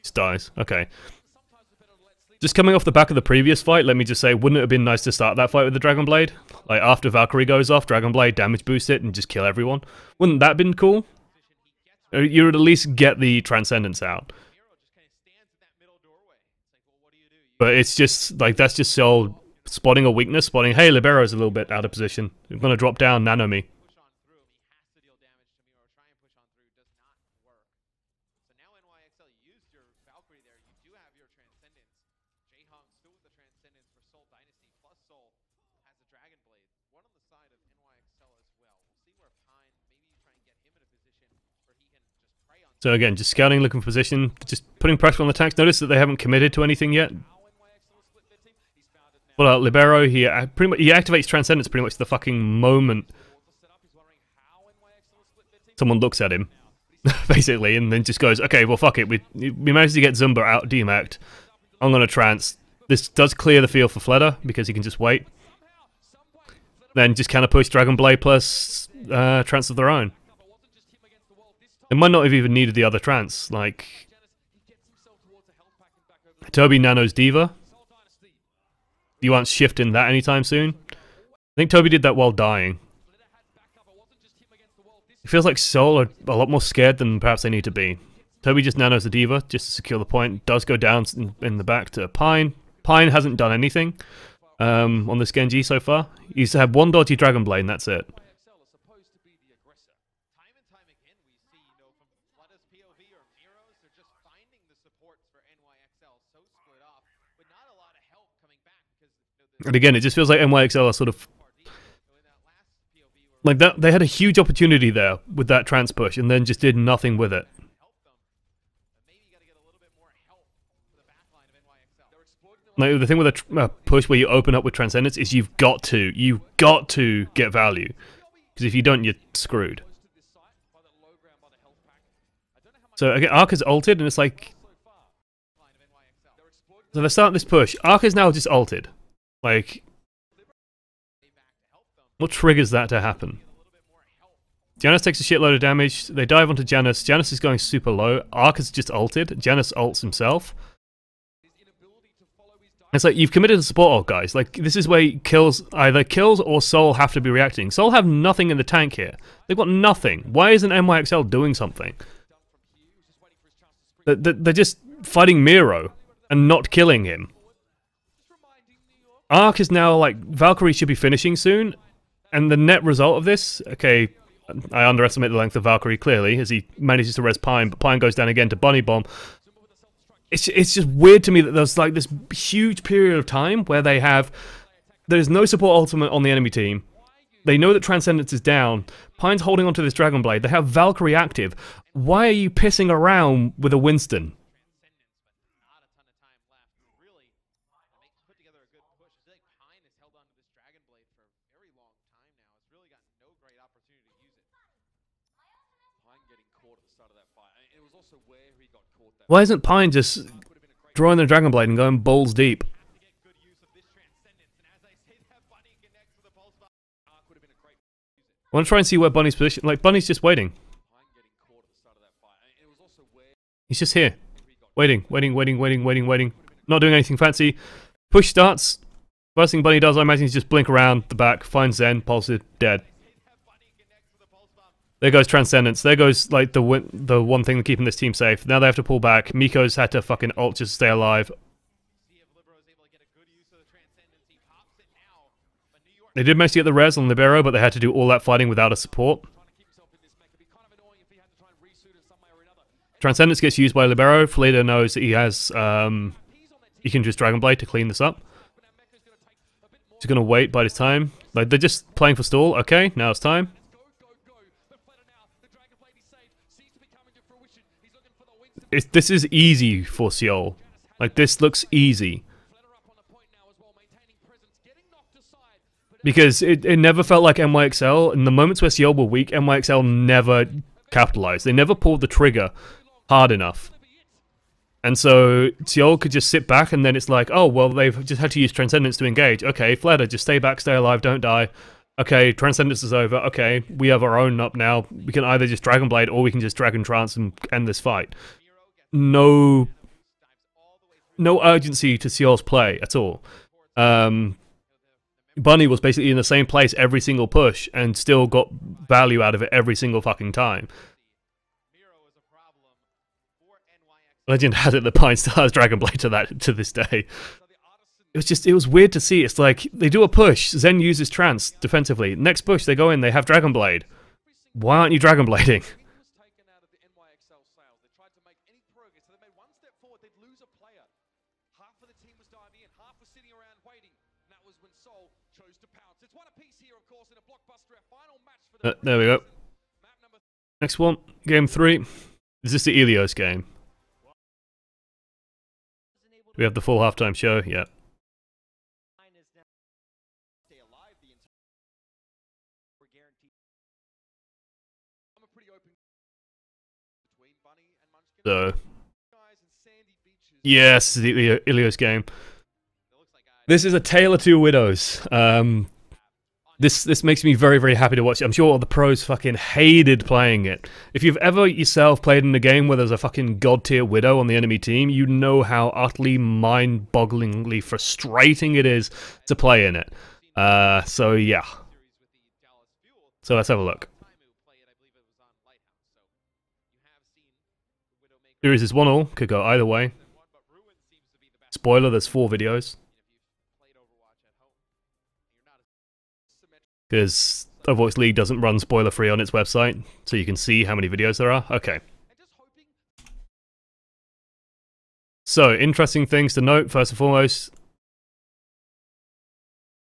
Just dies. Okay. Just coming off the back of the previous fight, let me just say, wouldn't it have been nice to start that fight with the Dragon Blade? Like, after Valkyrie goes off, Dragon Blade, damage boost it, and just kill everyone? Wouldn't that have been cool? You would at least get the Transcendence out. But it's just, like, that's just so spotting a weakness, spotting, hey, Libero's a little bit out of position. I'm gonna drop down, nano me. So again, just scouting, looking for position, just putting pressure on the tanks. Notice that they haven't committed to anything yet. Well, Libero, he activates Transcendence pretty much the fucking moment someone looks at him, basically, and then just goes, okay, well, fuck it, we managed to get Zumba out demacked. I'm gonna trance. This does clear the field for Fleda, because he can just wait. Then just kind of push Dragon Blade plus trance of their own. They might not have even needed the other trance, like... Toby nanos D.Va. You aren't shifting that anytime soon. I think Toby did that while dying. It feels like Seoul are a lot more scared than perhaps they need to be. Toby just nanos the D.Va, just to secure the point. Does go down in the back to Pine. Pine hasn't done anything on this Genji so far. He's had one dodgy Dragon Blade and that's it. And again, it just feels like NYXL are sort of like that. They had a huge opportunity there with that trans push, and then just did nothing with it. Like, the thing with a push where you open up with Transcendence is you've got to get value, because if you don't, you're screwed. So again, Ark is ulted, and it's like, so they start this push. Ark is now just ulted. Like, what triggers that to happen? Janus takes a shitload of damage. They dive onto Janus. Janus is going super low. Ark is just ulted. Janus ults himself. It's like, you've committed a support ult, guys. Like, this is where either kills or Seoul have to be reacting. Seoul have nothing in the tank here. They've got nothing. Why isn't NYXL doing something? They're just fighting Miro and not killing him. Ark is now, like, Valkyrie should be finishing soon. And the net result of this, okay, I underestimate the length of Valkyrie clearly, as he manages to res Pine, but Pine goes down again to Bunny Bomb. It's just weird to me that there's like this huge period of time where there's no support ultimate on the enemy team. They know that Transcendence is down. Pine's holding onto this Dragon Blade. They have Valkyrie active. Why are you pissing around with a Winston? Why isn't Pine just drawing the Dragon Blade and going balls deep? I want to try and see where Bunny's position. Like, Bunny's just waiting. He's just here. Waiting. Not doing anything fancy. Push starts. First thing Bunny does, I imagine, is just blink around the back, finds Zen, pulses, dead. There goes Transcendence. There goes, like, the one thing keeping this team safe. Now they have to pull back. Miko's had to fucking ult just to stay alive. They did manage to get the res on Libero, but they had to do all that fighting without a support. Transcendence gets used by Libero. Fleda knows that he has, he can just Dragon Blade to clean this up. He's gonna wait by this time. Like, they're just playing for stall. Okay, now it's time. This is easy for Seoul. Like, this looks easy. Because it never felt like NYXL. In the moments where Seoul were weak, NYXL never capitalized. They never pulled the trigger hard enough. And so Seoul could just sit back, and then it's like, oh, well, they've just had to use Transcendence to engage. Okay, Fleda, just stay back, stay alive, don't die. Okay, Transcendence is over. Okay, we have our own up now. We can either just Dragon Blade, or we can just Dragon Trance and end this fight. No urgency to Seoul's play at all. Bunny was basically in the same place every single push and still got value out of it every single fucking time. Legend has it that Pine still has Dragon Blade to this day. It was weird to see. It's like, they do a push, Zen uses Trance defensively. Next push, they go in, they have Dragon Blade. Why aren't you Dragon Blading? There we go. Next one, game 3. Is this the Ilios game? We have the full halftime show, yeah. So, yes, the Ilios game. This is a tale of two widows. This makes me very, very happy to watch it. I'm sure all the pros fucking hated playing it. If you've ever yourself played in a game where there's a fucking god-tier widow on the enemy team, you know how utterly mind-bogglingly frustrating it is to play in it. So yeah. So let's have a look. Series is 1-1, could go either way. Spoiler, there's 4 videos. Because Overwatch League doesn't run spoiler-free on its website, so you can see how many videos there are. Okay. So, interesting things to note, first and foremost.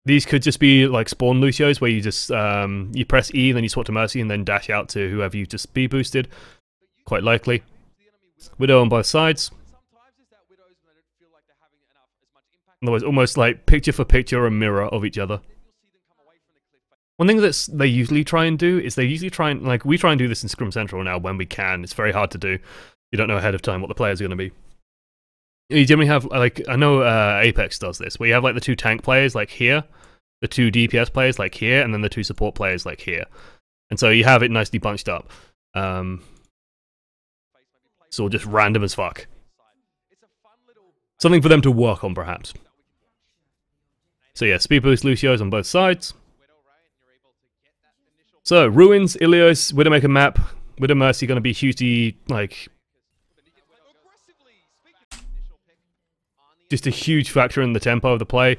These could just be like spawn Lucios where you just you press E, then you swap to Mercy, and then dash out to whoever you just speed boosted. Quite likely. Widow on both sides. Otherwise, almost like picture for picture, a mirror of each other. One thing that they usually try and do is we try and do this in Scrum Central now when we can. It's very hard to do. You don't know ahead of time what the players are going to be. You generally have, like, I know Apex does this, where you have like the 2 tank players like here, the 2 DPS players like here, and then the 2 support players like here. And so you have it nicely bunched up. It's all just random as fuck. Something for them to work on, perhaps. So yeah, speed boost Lucios on both sides. So, Ruins, Ilios, Widowmaker map, Widow Mercy going to be hugely, like, just a huge factor in the tempo of the play.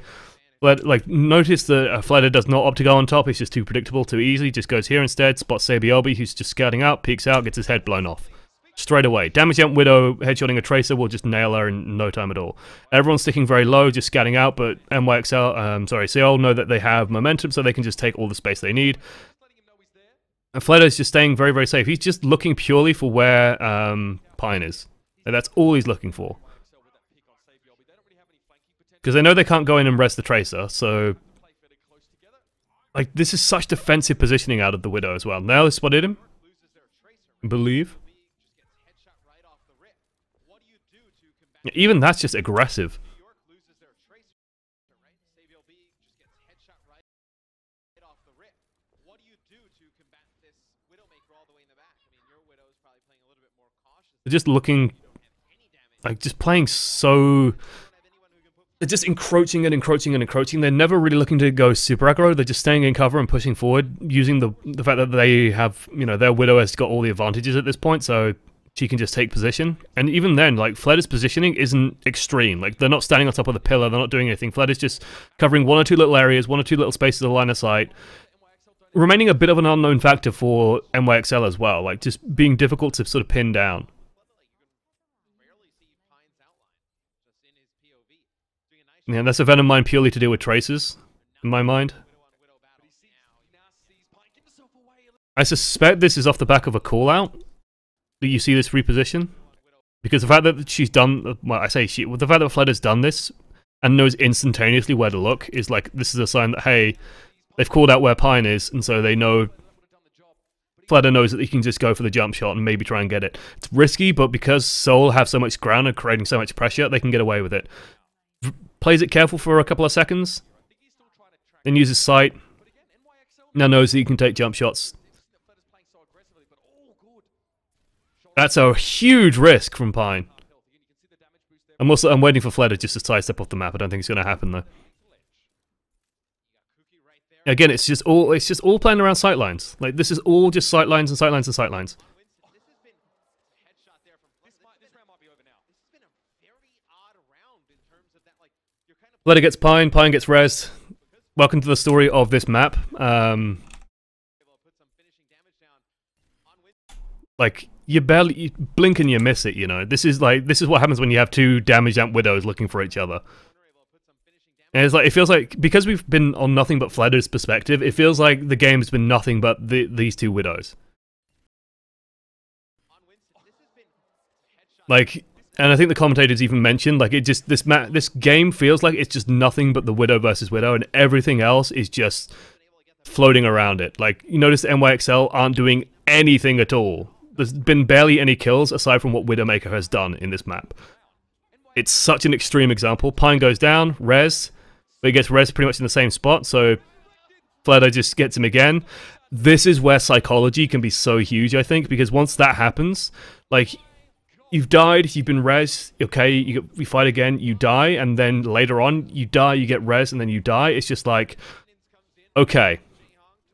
But, like, notice that Fleder does not opt to go on top, it's just too predictable, too easy, just goes here instead, spots Sabiobi, who's just scouting out, peeks out, gets his head blown off. Straight away. Damage Jump Widow headshotting a Tracer will just nail her in no time at all. Everyone's sticking very low, just scouting out, but NYXL, Seoul know that they have momentum, so they can just take all the space they need. And Fleder's just staying very, very safe. He's just looking purely for where Pine is. And that's all he's looking for. Because they know they can't go in and rest the Tracer, so... Like, this is such defensive positioning out of the Widow as well. Now they spotted him. I believe. Even that's just aggressive. They're just looking, like, just playing so... They're just encroaching and encroaching and encroaching. They're never really looking to go super aggro. They're just staying in cover and pushing forward, using the fact that they have, you know, their Widow has got all the advantages at this point, so she can just take position. And even then, like, Fleder's positioning isn't extreme. Like, they're not standing on top of the pillar, they're not doing anything. Fleder's just covering 1 or 2 little areas, 1 or 2 little spaces of line of sight, remaining a bit of an unknown factor for NYXL as well, like, just being difficult to sort of pin down. Yeah, that's a Venom mine purely to deal with traces, in my mind. I suspect this is off the back of a call-out that you see this reposition. Because the fact that she's done, well, I say she, well, the fact that Fleder's done this and knows instantaneously where to look is like, this is a sign that, hey, they've called out where Pine is, and so they know, Fleder knows that he can just go for the jump shot and maybe try and get it. It's risky, but because Seoul have so much ground and creating so much pressure, they can get away with it. Plays it careful for a couple of seconds, then uses sight, now knows that he can take jump shots. That's a huge risk from Pine. I'm waiting for Fleder just to sidestep off the map. I don't think it's going to happen though. Again, it's just all playing around sightlines. Like, this is all just sightlines and sightlines and sightlines. Fleder gets Pine, Pine gets rezzed. Welcome to the story of this map. Like, you blink and you miss it, you know. This is what happens when you have 2 damage amp Widows looking for each other. And it's like, it feels like, because we've been on nothing but Fleder's perspective, it feels like the game's been nothing but these 2 Widows. Like, and I think the commentators even mentioned, like, it just, this game feels like it's just nothing but the Widow versus Widow, and everything else is just floating around it. Like, you notice the NYXL aren't doing anything at all. There's been barely any kills aside from what Widowmaker has done in this map. It's such an extreme example. Pine goes down, res, but he gets res pretty much in the same spot, so Fleder just gets him again. This is where psychology can be so huge, I think, because once that happens, like, you've died, you've been res, okay, you fight again, you die, and then later on, you die, you get res, and then you die. It's just like, okay,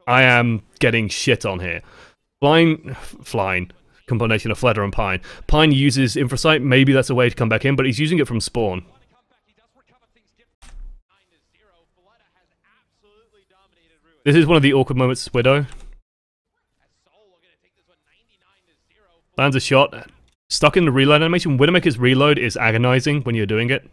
I am getting shit on here. Flying, combination of Fleder and Pine. Pine uses Infrasight, maybe that's a way to come back in, but he's using it from spawn. This is one of the awkward moments, Widow. Lands a shot. Stuck in the reload animation. Widowmaker's reload is agonizing when you're doing it.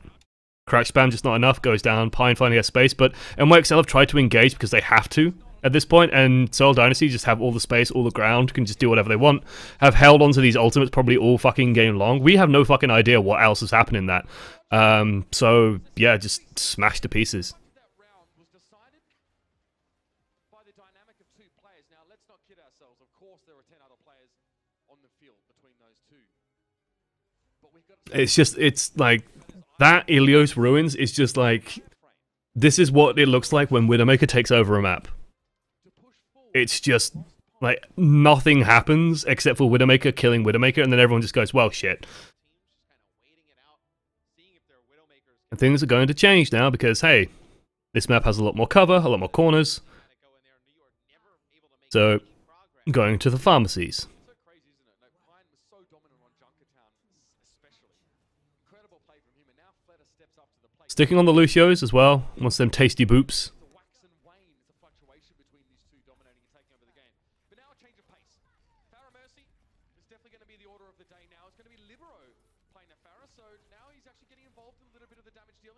Crash spam just not enough, goes down, Pine finally has space, but NYXL have tried to engage because they have to at this point, and Seoul Dynasty just have all the space, all the ground, can just do whatever they want, have held onto these ultimates probably all fucking game long. We have no fucking idea what else is happening in that. So yeah, just smashed to pieces. It's just, it's like, that Ilios Ruins is just like, this is what it looks like when Widowmaker takes over a map. It's just, like, nothing happens except for Widowmaker killing Widowmaker, and then everyone just goes, well, shit. And things are going to change now because, hey, this map has a lot more cover, a lot more corners. So, going to the pharmacies. Sticking on the Lucios as well, wants them tasty boops.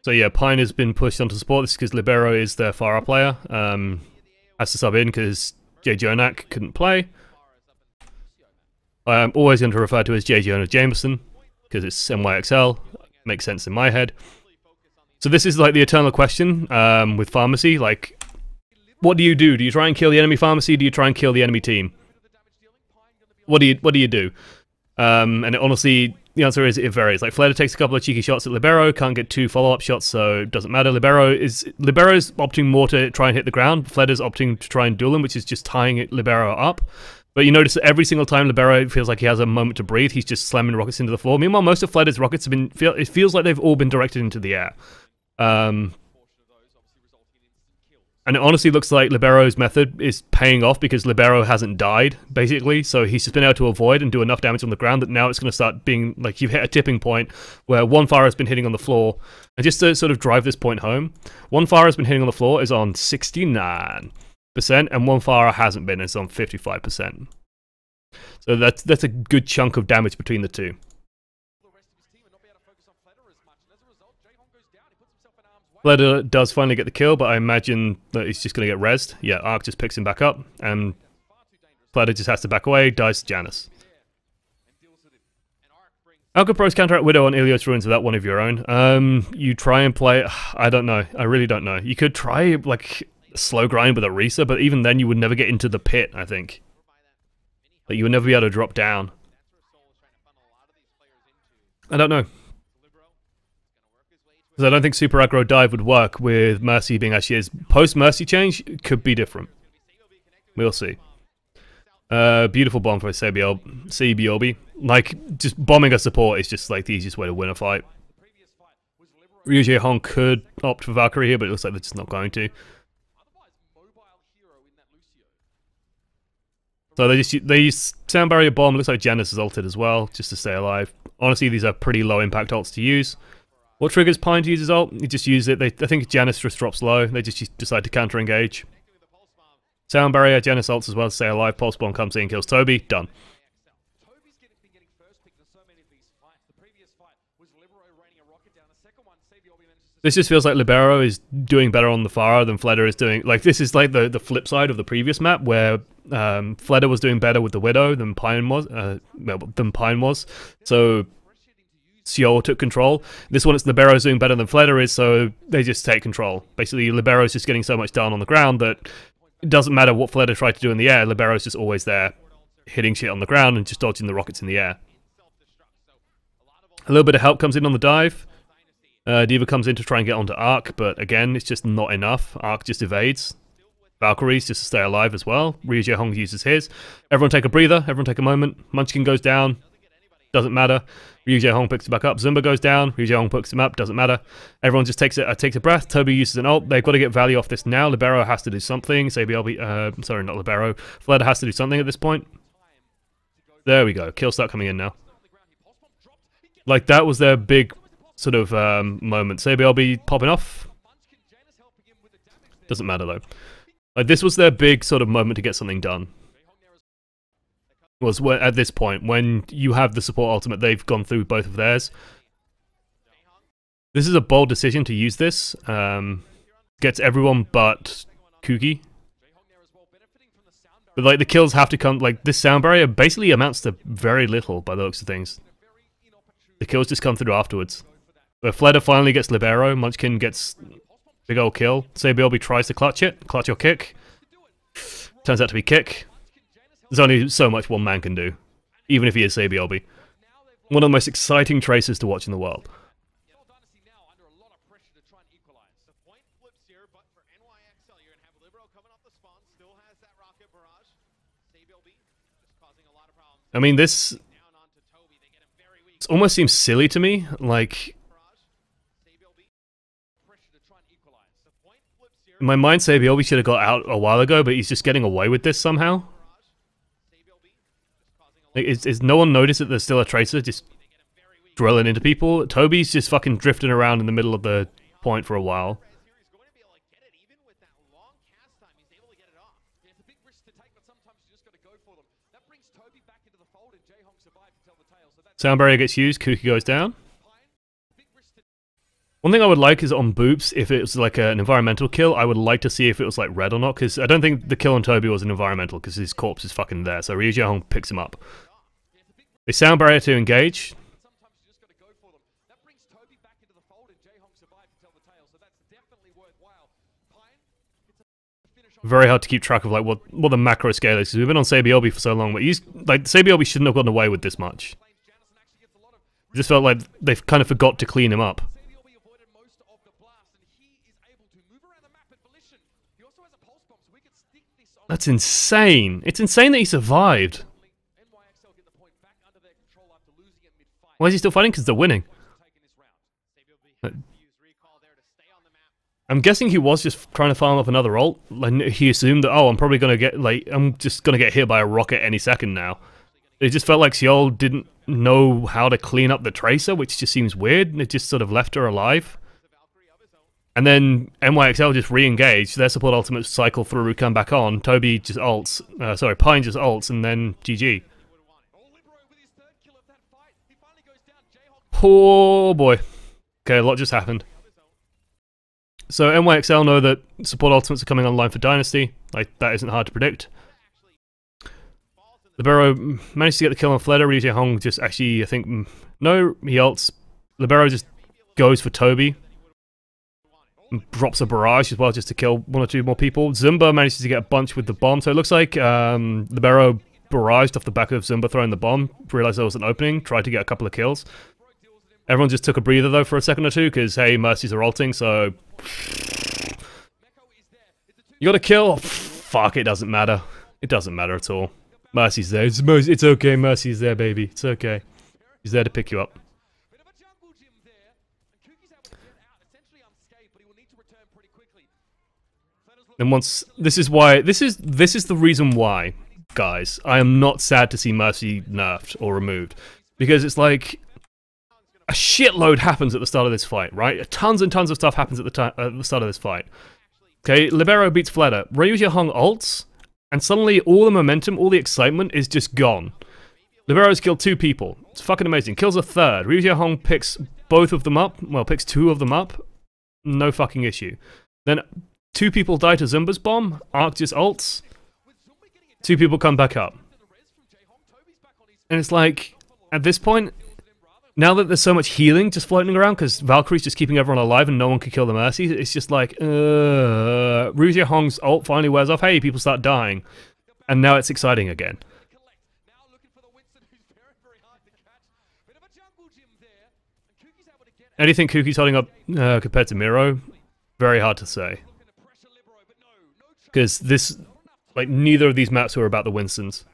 So yeah, Pine has been pushed onto support. This is because Libero is their Pharah player. Has to sub in because J. Jonak couldn't play. I'm always going to refer to as J. Jonah Jameson because it's NYXL. Makes sense in my head. So this is like the eternal question with Pharmacy. Like, what do you do? Do you try and kill the enemy Pharmacy? Do you try and kill the enemy team? What do you do? And it, honestly, the answer is it varies. Like, Fleder takes a couple of cheeky shots at Libero, can't get 2 follow-up shots, so it doesn't matter. Libero's opting more to try and hit the ground. Fleder's opting to try and duel him, which is just tying Libero up. But you notice that every single time Libero feels like he has a moment to breathe, he's just slamming rockets into the floor. Meanwhile, most of Fleder's rockets have been, it feels like they've all been directed into the air. And it honestly looks like Libero's method is paying off because Libero hasn't died, basically. So he's just been able to avoid and do enough damage on the ground that now it's going to start being like you've hit a tipping point where one Pharah has been hitting on the floor. And just to sort of drive this point home, one Pharah has been hitting on the floor is on 69%, and one Pharah hasn't been, it's on 55%. So that's a good chunk of damage between the two. Fleder does finally get the kill, but I imagine that he's just going to get rezzed. Yeah, Arc just picks him back up, and Fleder just has to back away, dies to Janus. How could pros counteract Widow on Ilios Ruins without one of your own? You try and play... I don't know. I really don't know. You could try, like, slow grind with a Risa, but even then you would never get into the pit, I think. Like, you would never be able to drop down. I don't know. I don't think Super Aggro Dive would work with Mercy being as she is. Post-Mercy change could be different. We'll see. Beautiful bomb for CBLB. Like, just bombing a support is just like the easiest way to win a fight. Ryu Jae Hong could opt for Valkyrie here, but it looks like they're just not going to. So they use Sound Barrier Bomb. Looks like Janus is ulted as well, just to stay alive. Honestly, these are pretty low impact ults to use. What triggers Pine to use his ult? He just used it. I think Janus just drops low. They just decide to counter-engage. Sound Barrier, Janus ults as well to stay alive. Pulse Bomb comes in, kills Toby. Done. This just feels like Libero is doing better on the Pharah than Fleder is doing. Like, this is like the flip side of the previous map, where Fleder was doing better with the Widow than Pine was. So Seoul took control. This one, it's Libero's doing better than Fleder is, so they just take control. Basically, Libero's just getting so much done on the ground that it doesn't matter what Fleder tried to do in the air, Libero's just always there, hitting shit on the ground and just dodging the rockets in the air. A little bit of help comes in on the dive. Diva comes in to try and get onto Arc, but again, it's just not enough. Arc just evades. Valkyrie's just to stay alive as well. Ryu Jae Hong uses his. Everyone take a breather, everyone take a moment. Munchkin goes down. Doesn't matter. Ryu Jae Hong picks it back up. Zumba goes down. Ryu Jae Hong picks him up. Doesn't matter. Everyone just takes a breath. Toby uses an ult. They've got to get value off this now. Libero has to do something. CBLB, sorry, not Libero. Fleder has to do something at this point. There we go. Kills start coming in now. Like, that was their big sort of moment. CBLB popping off. Doesn't matter though. Like, this was their big sort of moment to get something done. Was at this point, when you have the support ultimate, they've gone through both of theirs. This is a bold decision to use this. Gets everyone but Kuki. But like the kills have to come, like this sound barrier basically amounts to very little by the looks of things. The kills just come through afterwards. Where Fleder finally gets Libero, Munchkin gets big old kill. Sabielby tries to clutch it, clutch your kick. Turns out to be kick. There's only so much one man can do, even if he is Sabielby. One of the most exciting traces to watch in the world. I mean, this almost seems silly to me, like... In my mind, Sabielby should have got out a while ago, but he's just getting away with this somehow. Like, is no one noticed that there's still a Tracer just drilling into people? Toby's just fucking drifting around in the middle of the point for a while. Sound barrier gets used, Kuki goes down. One thing I would like is on Boops, if it was like an environmental kill, I would like to see if it was like red or not, because I don't think the kill on Toby was an environmental, because his corpse is fucking there, so Ryu Jae-hong picks him up. They sound barrier to engage. Very hard to keep track of like what the macro scale is, because we've been on Sabielby for so long, but he's like Sabielby shouldn't have gotten away with this much. It just felt like they've kind of forgot to clean him up. That's insane. It's insane that he survived. Why is he still fighting? Because they're winning. I'm guessing he was just trying to farm up another ult. Like, he assumed that, oh, I'm probably going to get, like, I'm just going to get hit by a rocket any second now. It just felt like Seoul didn't know how to clean up the Tracer, which just seems weird. It just sort of left her alive. And then NYXL just re-engaged. Their support ultimate cycle through, come back on. Toby just ults. Sorry, Pine just ults, and then GG. Oh boy. Okay, a lot just happened. So NYXL know that support ultimates are coming online for Dynasty. Like, that isn't hard to predict. Libero managed to get the kill on Fleder. Ryu Jae-hong just actually, I think... No, he ults. Libero just goes for Toby. Drops a barrage as well just to kill one or two more people. Zumba manages to get a bunch with the bomb. So it looks like Libero barraged off the back of Zumba throwing the bomb. Realized there was an opening. Tried to get a couple of kills. Everyone just took a breather though for a second or two because, hey, Mercies are ulting, so... You got a kill? Fuck, it doesn't matter. It doesn't matter at all. Mercy's there. It's okay, Mercy's there, baby. It's okay. He's there to pick you up. And once... This is why... This is the reason why, guys, I am not sad to see Mercy nerfed or removed. Because it's like... A shitload happens at the start of this fight, right? Tons and tons of stuff happens at the start of this fight. Okay, Libero beats Fleder. Ryu Jae-hong ults, and suddenly all the momentum, all the excitement is just gone. Libero's killed 2 people. It's fucking amazing. Kills a third. Ryu Jae-hong picks both of them up. Well, picks 2 of them up. No fucking issue. Then 2 people die to Zumba's bomb. Arc just ults. 2 people come back up. And it's like, at this point... Now that there's so much healing just floating around, because Valkyrie's just keeping everyone alive and no one can kill the Mercy, it's just like, Ryu Jae-hong's ult finally wears off, hey, people start dying. And now it's exciting again. How do you think Kuki's holding up compared to Miro? Very hard to say. Because this, like, neither of these maps were about the Winstons.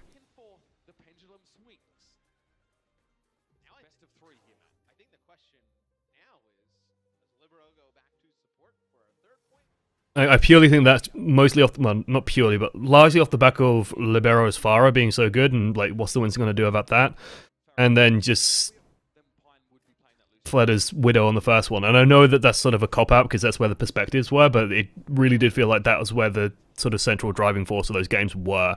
I purely think that's mostly off, well, not purely, but largely off the back of Libero's Pharah being so good, and like, what's the Winston going to do about that? And then just Fleder's Widow on the first one. And I know that that's sort of a cop-out because that's where the perspectives were, but it really did feel like that was where the sort of central driving force of those games were.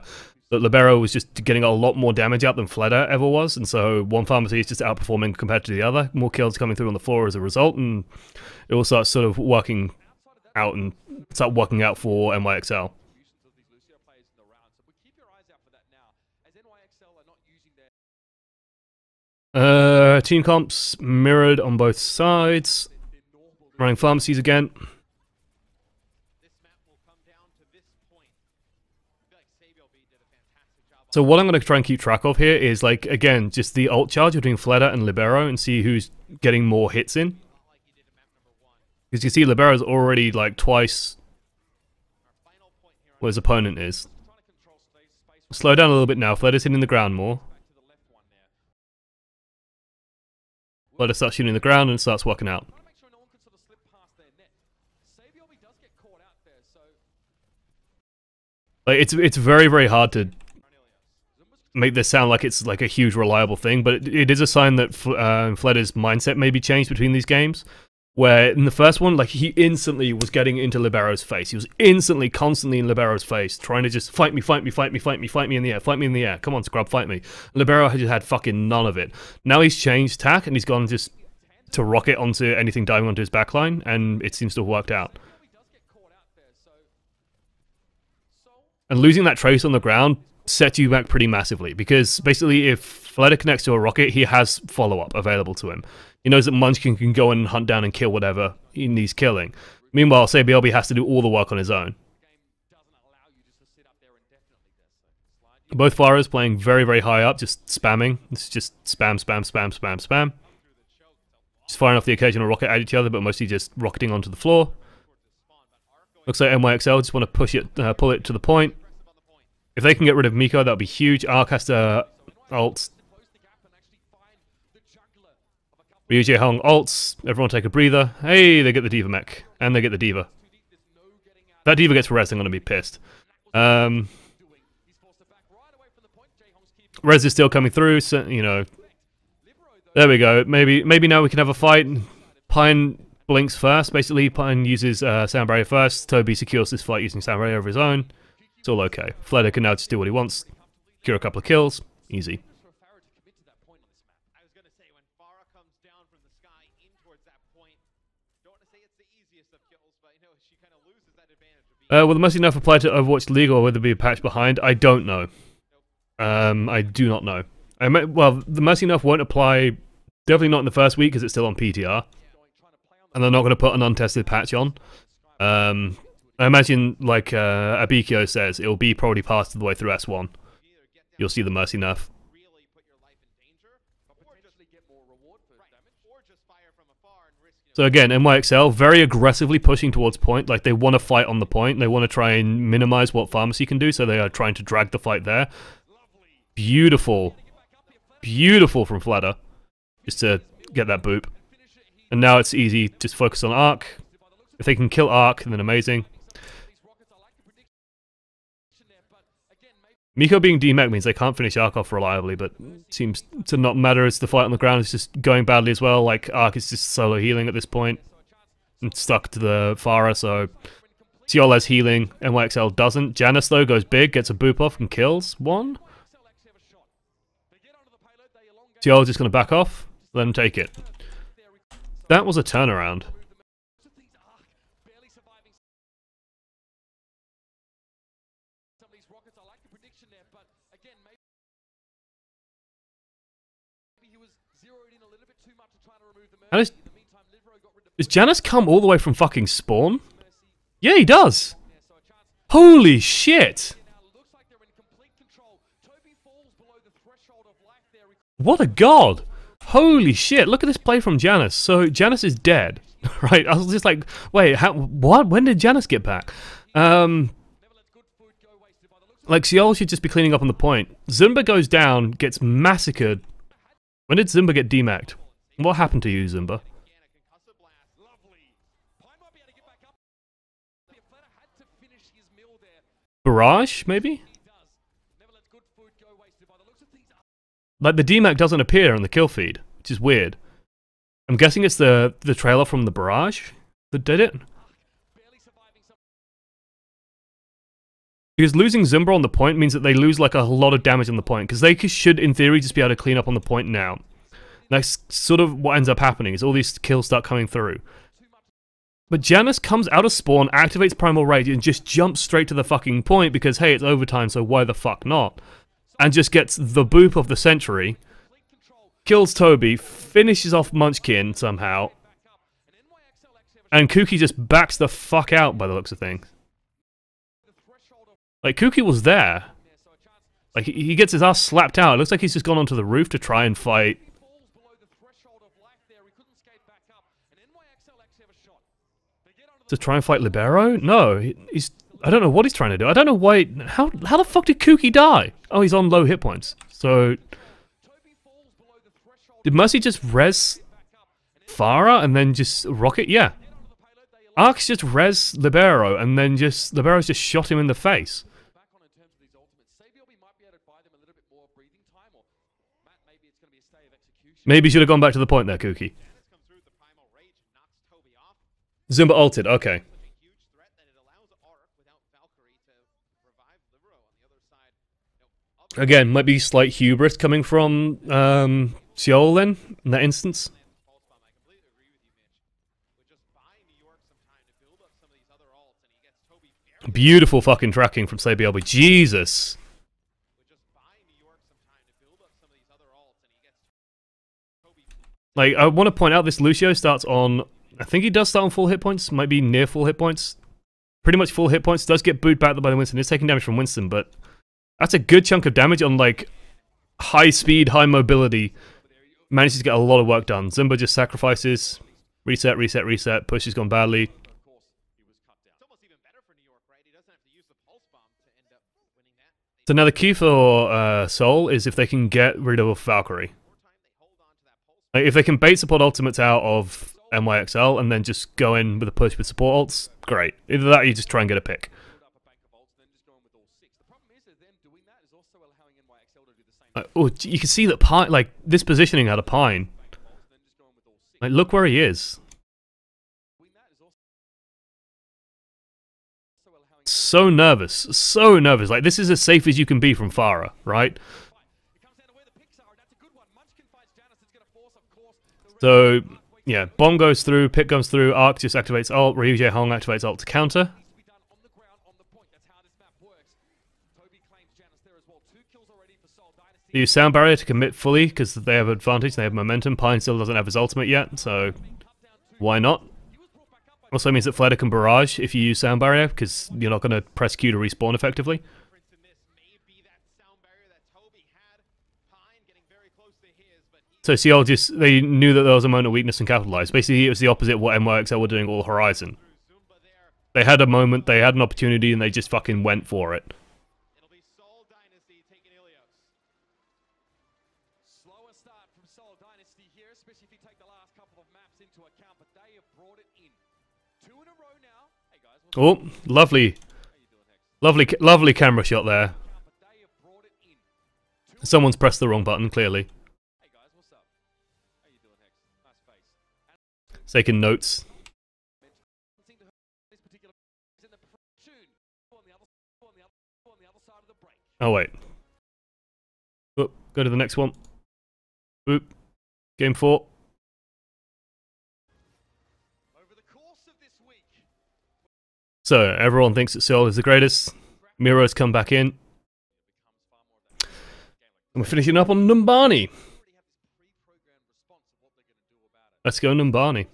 That Libero was just getting a lot more damage out than Fleder ever was, and so one pharmacy is just outperforming compared to the other. More kills coming through on the floor as a result, and it all starts sort of working out for NYXL. Team comps mirrored on both sides. Running pharmacies again. So what I'm going to try and keep track of here is, like, again, just the ult charge between Fleder and Libero and see who's getting more hits in. Because you see Libero's already, like, twice what his opponent is. Slow down a little bit now. Fleder's hitting the ground more. Fleder starts shooting the ground and it starts working out. Like, it's very, very hard to make this sound like it's like a huge reliable thing, but it is a sign that Fleder's mindset may be changed between these games. Where in the first one, like, he instantly was getting into Libero's face. He was instantly, constantly in Libero's face, trying to just fight me, fight me, fight me, fight me, fight me in the air, fight me in the air. Come on, scrub, fight me. Libero had just had fucking none of it. Now he's changed tack and he's gone just to rocket onto anything diving onto his backline, and it seems to have worked out. And losing that trace on the ground sets you back pretty massively, because basically if Fleder connects to a rocket, he has follow-up available to him. He knows that Munchkin can go in and hunt down and kill whatever he needs killing. Meanwhile, say BLB has to do all the work on his own. Both Faras playing very, very high up, just spamming. It's just spam, spam, spam, spam, spam. Just firing off the occasional rocket at each other, but mostly just rocketing onto the floor. Looks like NYXL just want to push it, pull it to the point. If they can get rid of Miko, that would be huge. Ark has to ult. Ryuji Hong ults. Everyone take a breather. Hey, they get the D.Va mech. And they get the D.Va. If that D.Va gets res, I'm going to be pissed. Res is still coming through, so, you know. There we go. Maybe now we can have a fight. Pine blinks first. Basically, Pine uses Sound Barrier first. Toby secures this fight using Sound Barrier of his own. It's all okay. Fleder can now just do what he wants. Secure a couple of kills. Easy. Will the Mercy Nerf apply to Overwatch League, or will there be a patch behind? I don't know. I do not know. Well, the Mercy Nerf won't apply, definitely not in the first week because it's still on PTR. And they're not going to put an untested patch on. I imagine, like Abikio says, it will be probably passed the way through S1. You'll see the Mercy Nerf. So again, NYXL very aggressively pushing towards point. Like, they want to fight on the point. They want to try and minimize what Pharmacy can do, so they are trying to drag the fight there. Beautiful. Beautiful from Fleder. Just to get that boop. And now it's easy. Just focus on Ark. If they can kill Ark, then amazing. Miko being D-Mech means they can't finish Ark off reliably, but seems to not matter as the fight on the ground is just going badly as well. Like, Ark is just solo healing at this point. And stuck to the Pharah, so Seoul has healing, NYXL doesn't. Janus, though, goes big, gets a boop off and kills one. Seoul just going to back off, let him take it. That was a turnaround. Does Janus come all the way from fucking Spawn? Yeah, he does! Holy shit! What a god! Holy shit, look at this play from Janus. So, Janus is dead, right? I was just like, wait, what? When did Janus get back? Like, Seoul should just be cleaning up on the point. Zumba goes down, gets massacred. When did Zumba get demacked? What happened to you, Zumba? Barrage, maybe? Like, the DMAC doesn't appear on the kill feed, which is weird. I'm guessing it's the trailer from the Barrage that did it? Because losing Zumba on the point means that they lose like a lot of damage on the point, because they should, in theory, just be able to clean up on the point now. That's sort of what ends up happening, is all these kills start coming through. But Janus comes out of spawn, activates Primal Rage, and just jumps straight to the fucking point because, hey, it's overtime, so why the fuck not? And just gets the boop of the century, kills Toby, finishes off Munchkin somehow, and Kuki just backs the fuck out by the looks of things. Like, Kuki was there. Like, he gets his ass slapped out. It looks like he's just gone onto the roof to try and fight. To try and fight Libero? No, he's... I don't know what he's trying to do. I don't know why... How the fuck did Kuki die? Oh, he's on low hit points. So... Did Mercy just res Farah and then just rocket? Yeah. Arx just res Libero and then just... Libero's just shot him in the face. Maybe you should have gone back to the point there, Kuki. Zumba ulted, okay. Again, might be slight hubris coming from Seoul then, in that instance. Beautiful fucking tracking from SayBLB. Jesus. Like, I want to point out this Lucio starts on... I think he does start on full hit points. Might be near full hit points. Pretty much full hit points. Does get booed back by the Winston. Is taking damage from Winston, but... That's a good chunk of damage on, like, high speed, high mobility. Manages to get a lot of work done. Zumba just sacrifices. Reset, reset, reset. Push has gone badly. So now the key for Seoul is if they can get rid of Valkyrie. Like, if they can bait support ultimates out of NYXL and then just go in with a push with support ults, great. Either that or you just try and get a pick. Oh, you can see that Pine, like, this positioning out of Pine. Like, look where he is. So nervous, so nervous. Like, this is as safe as you can be from Farah, right? So, yeah, bomb goes through, pick comes through, Arc just activates ult, Ryu Jae Hong activates ult to counter. They use Sound Barrier to commit fully because they have advantage, they have momentum. Pine still doesn't have his ultimate yet, so why not? Also means that Fleder can barrage if you use Sound Barrier because you're not going to press Q to respawn effectively. So Seoul just, they knew that there was a moment of weakness and capitalized. Basically, it was the opposite of what NYXL were doing all Horizon. They had a moment, they had an opportunity, and they just fucking went for it. Oh, lovely. Lovely camera shot there. Someone's pressed the wrong button, clearly. Taking notes. Oh, wait. Oop, go to the next one. Oop. Game 4. So, everyone thinks that Seoul is the greatest. Miro's come back in. And we're finishing up on Numbani. Let's go Numbani.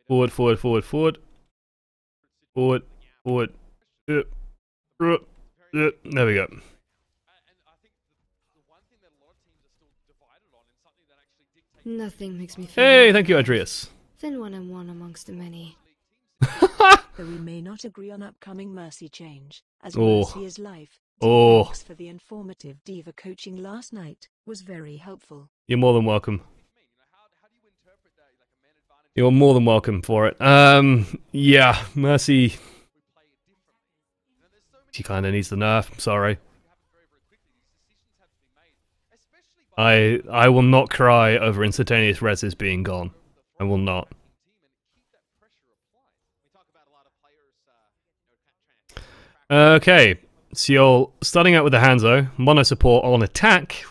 Forward, forward, forward, forward. Forward, forward. There we go. Nothing makes me feel Hey, thank you, Adrius. than when I'm one amongst the many. Though we may not agree on upcoming Mercy change, as Mercy is life. Thanks for the informative Diva coaching last night, was very helpful. You're more than welcome. You're more than welcome for it. Yeah, Mercy. She kind of needs the nerf, I'm sorry. I will not cry over instantaneous reses being gone. I will not. Okay, Seoul starting out with the Hanzo, mono support on attack.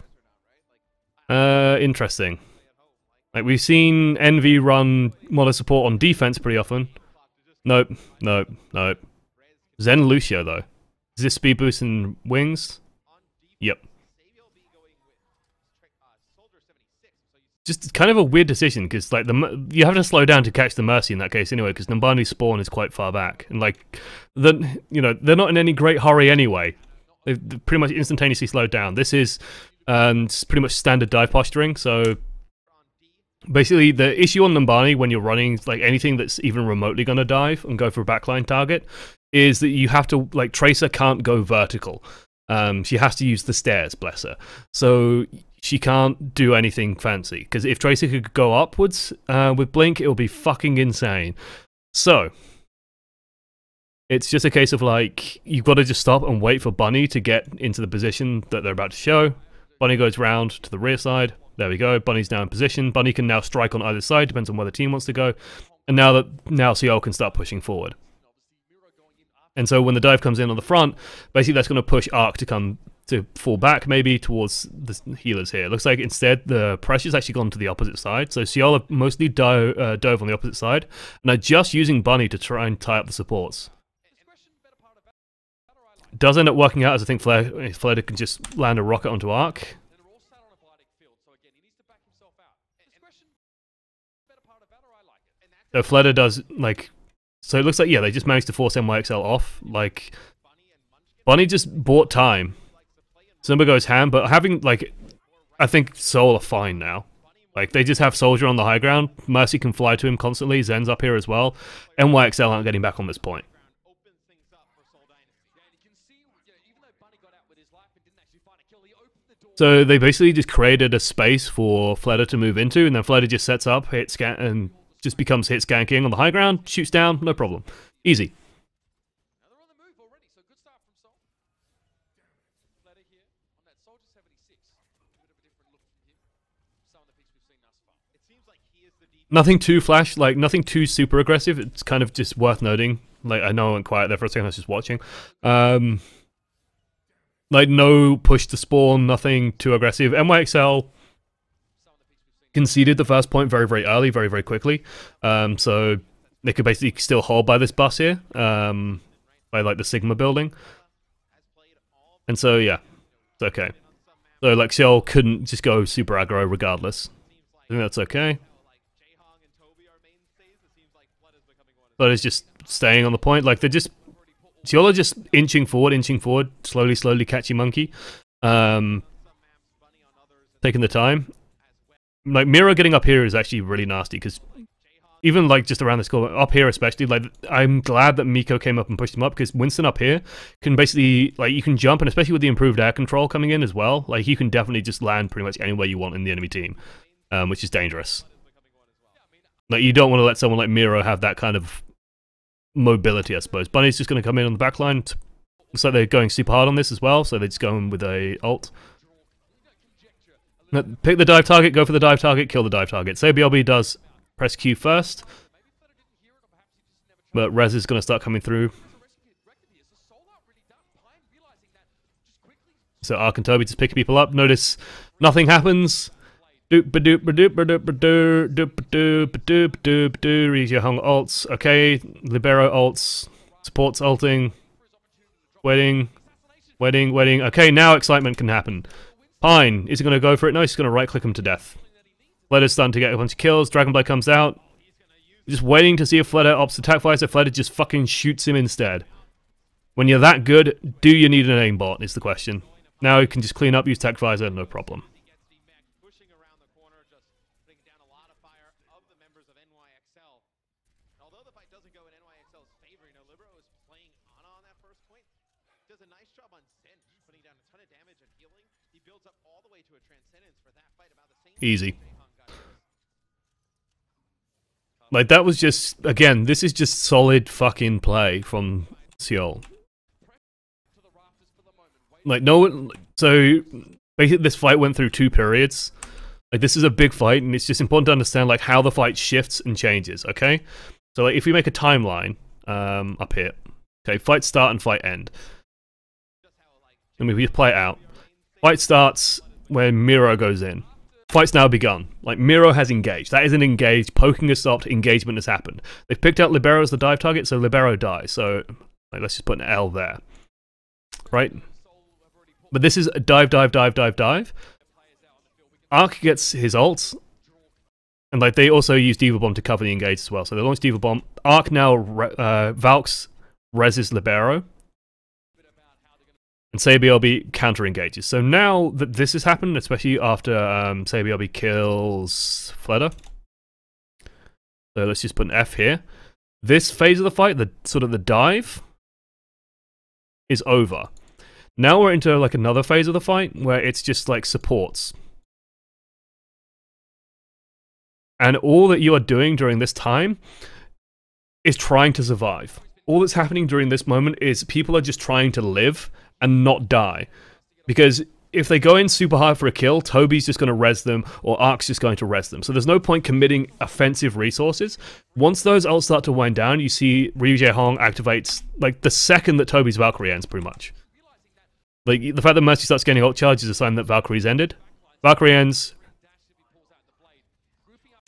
Interesting. Like we've seen Envy run mono support on defense pretty often. Nope, nope, nope. Zen Lucio though. Is this speed boost and wings? Yep. Just kind of a weird decision because like you have to slow down to catch the Mercy in that case anyway because Numbani's spawn is quite far back and like they're not in any great hurry anyway. They've pretty much instantaneously slowed down. This is pretty much standard dive posturing. So basically the issue on Numbani when you're running like anything that's even remotely going to dive and go for a backline target is that you have to like Tracer can't go vertical. She has to use the stairs, bless her. So she can't do anything fancy, because if Tracer could go upwards with Blink, it will be fucking insane. So, it's just a case of like, you've got to just stop and wait for Bunny to get into the position that they're about to show. Bunny goes round to the rear side. There we go. Bunny's now in position. Bunny can now strike on either side, depends on where the team wants to go. And now Seoul can start pushing forward. And so when the dive comes in on the front, basically that's going to push Arc to fall back maybe towards the healers here. It looks like instead the pressure's actually gone to the opposite side. So Seoul have mostly dove on the opposite side and are just using Bunny to try and tie up the supports. It does end up working out as I think Fleder can just land a rocket onto Arc. So Fleder does like... So it looks like, yeah, they just managed to force NYXL off. Like, Bunny just bought time. Simba goes ham, but having, like, I think Seoul are fine now. Like, they just have Soldier on the high ground. Mercy can fly to him constantly. Zen's up here as well. NYXL aren't getting back on this point. So they basically just created a space for Fleder to move into, and then Fleder just sets up, hit scan, and just becomes hit skanking on the high ground, shoots down, no problem. Easy. Nothing too flash, like nothing too super aggressive. It's kind of just worth noting. Like I know I went quiet there for a second, I was just watching. Like no push to spawn, nothing too aggressive. NYXL conceded the first point very, very early, very, very quickly. So they could basically still hold by this bus here, by like the Sigma building. And so yeah, it's okay. So like Seoul couldn't just go super aggro regardless. I think that's okay. But it's just staying on the point. Like they're just Seoul are just inching forward, slowly, slowly catchy monkey. Taking the time. Like Miro getting up here is actually really nasty because even like just around this corner, up here especially, like I'm glad that Miko came up and pushed him up because Winston up here can basically like you can jump, and especially with the improved air control coming in as well, like you can definitely just land pretty much anywhere you want in the enemy team, which is dangerous. Like you don't want to let someone like Miro have that kind of mobility, I suppose. Bunny's just going to come in on the back line. Looks like they're going super hard on this as well, so they're just going with a ult. Pick the dive target, go for the dive target, kill the dive target. Say BLB does press Q first, but Rez is going to start coming through. So Ark and Toby just pick people up. Notice nothing happens. Regio hung ults. Okay, Libero ults. Supports ulting. Waiting. Okay, now excitement can happen. Pine, is he going to go for it? No, he's going to right-click him to death. Fleder's starting to get a bunch of kills. Dragonblade comes out. Just waiting to see if Fleder opts attack fire, so Fleder just fucking shoots him instead. When you're that good, do you need an aimbot, is the question. Now you can just clean up, use attack visor, no problem. Easy. Like, that was just, again, this is just solid fucking play from Seoul. Like, no one, so basically this fight went through 2 periods. Like, this is a big fight, and it's just important to understand like how the fight shifts and changes, okay? So like if we make a timeline up here, okay, fight start and fight end. And we just play it out. Fight starts when Miro goes in. Fight's now begun. Like, Miro has engaged. That isn't engaged. Poking has stopped. Engagement has happened. They've picked out Libero as the dive target, so Libero dies. So like, let's just put an L there. Right? But this is a dive, dive, dive, dive, dive. Arc gets his ult, and like they also use Diva Bomb to cover the engage as well. So they launch Diva Bomb. Arc now Valks reses Libero, and SayBLB counter engages. So now that this has happened, especially after SayBLB kills Fleda. So let's just put an F here. This phase of the fight, the sort of the dive, is over. Now we're into like another phase of the fight where it's just like supports. And all that you are doing during this time is trying to survive. All that's happening during this moment is people are just trying to live and not die. Because if they go in super hard for a kill, Toby's just going to res them, or Arc's just going to res them. So there's no point committing offensive resources. Once those ults start to wind down, you see Ryu Jae-hong activates like the second that Toby's Valkyrie ends, pretty much. Like, the fact that Mercy starts getting ult charge is a sign that Valkyrie's ended. Valkyrie ends.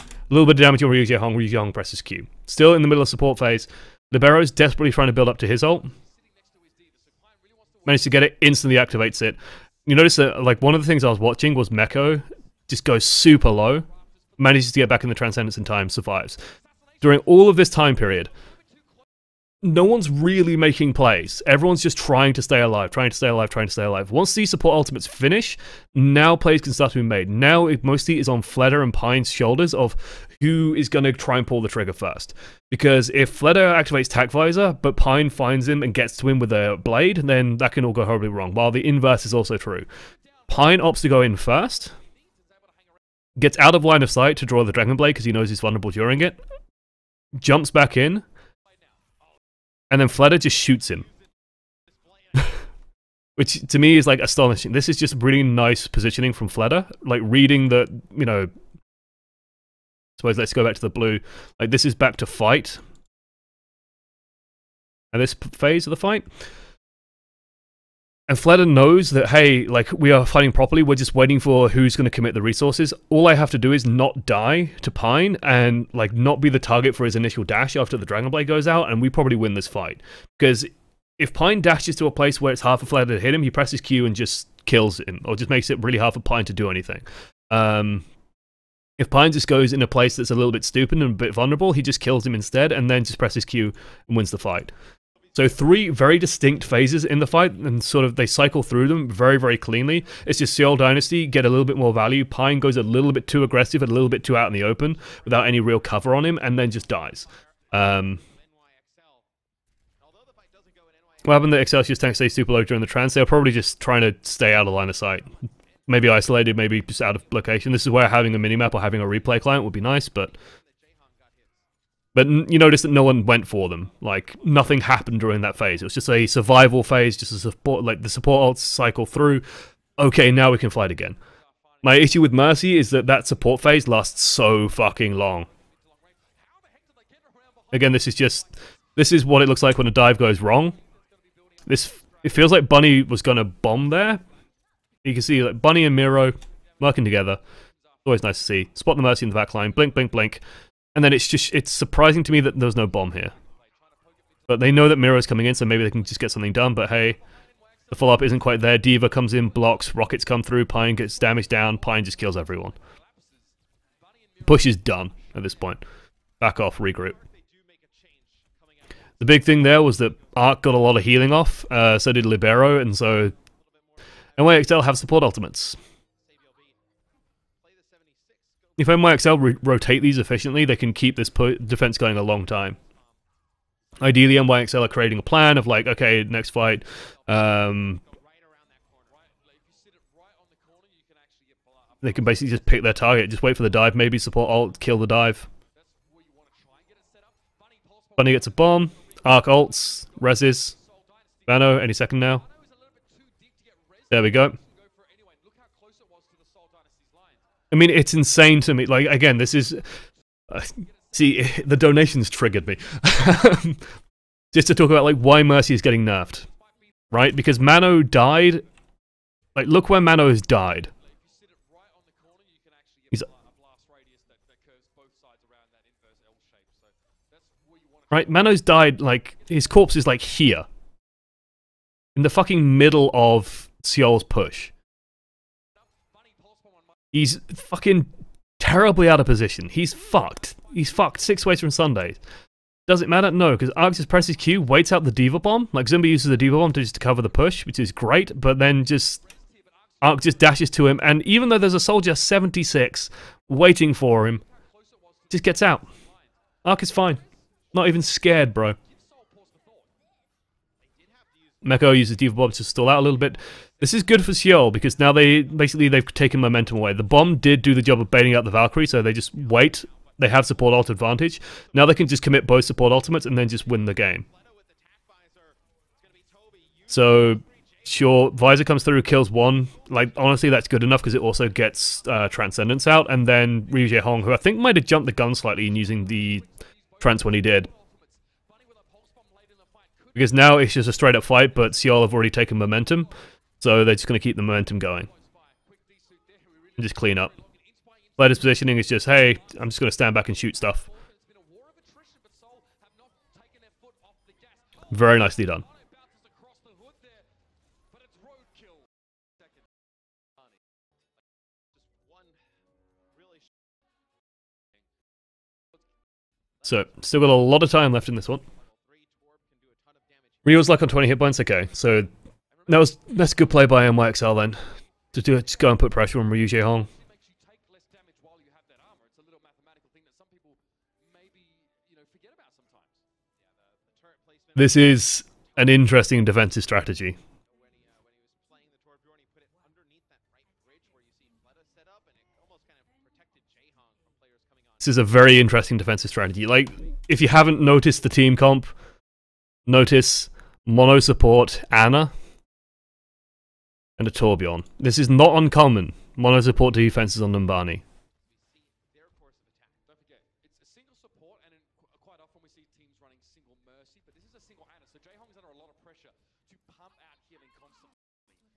A little bit of damage on Ryu Jae-hong presses Q. Still in the middle of support phase. Libero's desperately trying to build up to his ult. Managed to get it, instantly activates it. You notice that, like, one of the things I was watching was Meko just goes super low. Manages to get back in the Transcendence in time, survives. During all of this time period, no one's really making plays. Everyone's just trying to stay alive, trying to stay alive, trying to stay alive. Once these support ultimates finish, now plays can start to be made. Now it mostly is on Fleda and Pine's shoulders of who is going to try and pull the trigger first. Because if Fleda activates Tac Visor, but Pine finds him and gets to him with a blade, then that can all go horribly wrong, while the inverse is also true. Pine opts to go in first, gets out of line of sight to draw the Dragon Blade because he knows he's vulnerable during it, jumps back in, and then Fleda just shoots him. Which, to me, is, like, astonishing. This is just really nice positioning from Fleda. Like, reading the, you know... Suppose let's go back to the blue. Like, this is back to fight. And this phase of the fight. And Fleda knows that, hey, like, we are fighting properly. We're just waiting for who's going to commit the resources. All I have to do is not die to Pine and, like, not be the target for his initial dash after the Dragon Blade goes out, and we probably win this fight. Because if Pine dashes to a place where it's hard for Fleda to hit him, he presses Q and just kills him, or just makes it really hard for Pine to do anything. If Pine just goes in a place that's a little bit stupid and a bit vulnerable, he just kills him instead, and then just presses Q and wins the fight. So 3 very distinct phases in the fight, and sort of they cycle through them very, very cleanly. It's just Seoul Dynasty get a little bit more value. Pine goes a little bit too aggressive and a little bit too out in the open without any real cover on him, and then just dies. What happened to Excelsior's tank stay super low during the trans? They're probably just trying to stay out of line of sight. Maybe isolated, maybe just out of location. This is where having a minimap or having a replay client would be nice, but you notice that no one went for them. Like, nothing happened during that phase. It was just a survival phase, just a support, like, the support ults cycle through. Okay, now we can fight again. My issue with Mercy is that that support phase lasts so fucking long. Again, this is what it looks like when a dive goes wrong. It feels like Bunny was gonna bomb there. You can see, like, Bunny and Miro working together. Always nice to see. Spot the Mercy in the back line. Blink, blink, blink. And then it's surprising to me that there's no bomb here. But they know that Miro's coming in, so maybe they can just get something done. But hey, the follow-up isn't quite there. Diva comes in, blocks, rockets come through, Pine gets damaged down, Pine just kills everyone. Push is done at this point. Back off, regroup. The big thing there was that Arc got a lot of healing off, so did Libero, and so NYXL have support ultimates. If NYXL rotate these efficiently, they can keep this defense going a long time. Ideally, NYXL are creating a plan of, like, okay, next fight, they can basically just pick their target, just wait for the dive, maybe support ult, kill the dive. Bunny gets a bomb, Arc ults, reses, Vano, any second now. There we go. I mean, it's insane to me. Like, again, this is... see, the donations triggered me. Just to talk about, like, why Mercy is getting nerfed. Right? Because Mano died... Like, look where Mano has died. He's... Right? Mano's died, like, his corpse is, like, here. In the fucking middle of Seoul's push. He's fucking terribly out of position. He's fucked. He's fucked 6 ways from Sunday. Does it matter? No, because Arc just presses Q, waits out the Diva Bomb. Like, Zumba uses the Diva Bomb to just cover the push, which is great, but then just... Arc just dashes to him, and even though there's a soldier 76 waiting for him, just gets out. Arc is fine. Not even scared, bro. Meko uses Diva Bomb to stall out a little bit. This is good for Seoul, because now they've taken momentum away. The bomb did do the job of baiting out the Valkyrie, so they just wait. They have support ult advantage. Now they can just commit both support ultimates and then just win the game. So, sure, Visor comes through, kills one. Like, honestly, that's good enough, because it also gets Transcendence out. And then Ryu Jae-hong, who I think might have jumped the gun slightly in using the Trance when he did. Because now it's just a straight-up fight, but Seoul have already taken momentum. So they're just going to keep the momentum going. And just clean up. Latest positioning is just, hey, I'm just going to stand back and shoot stuff. Very nicely done. So, still got a lot of time left in this one. Rio's luck on 20 hit points, okay. So, that's a good play by NYXL then. To do it, just go and put pressure on Ryu Jae-hong. This is an interesting defensive strategy. This is a very interesting defensive strategy. Like, if you haven't noticed the team comp, notice mono support Ana and a Torbjorn. This is not uncommon. Mono support defenses on Numbani.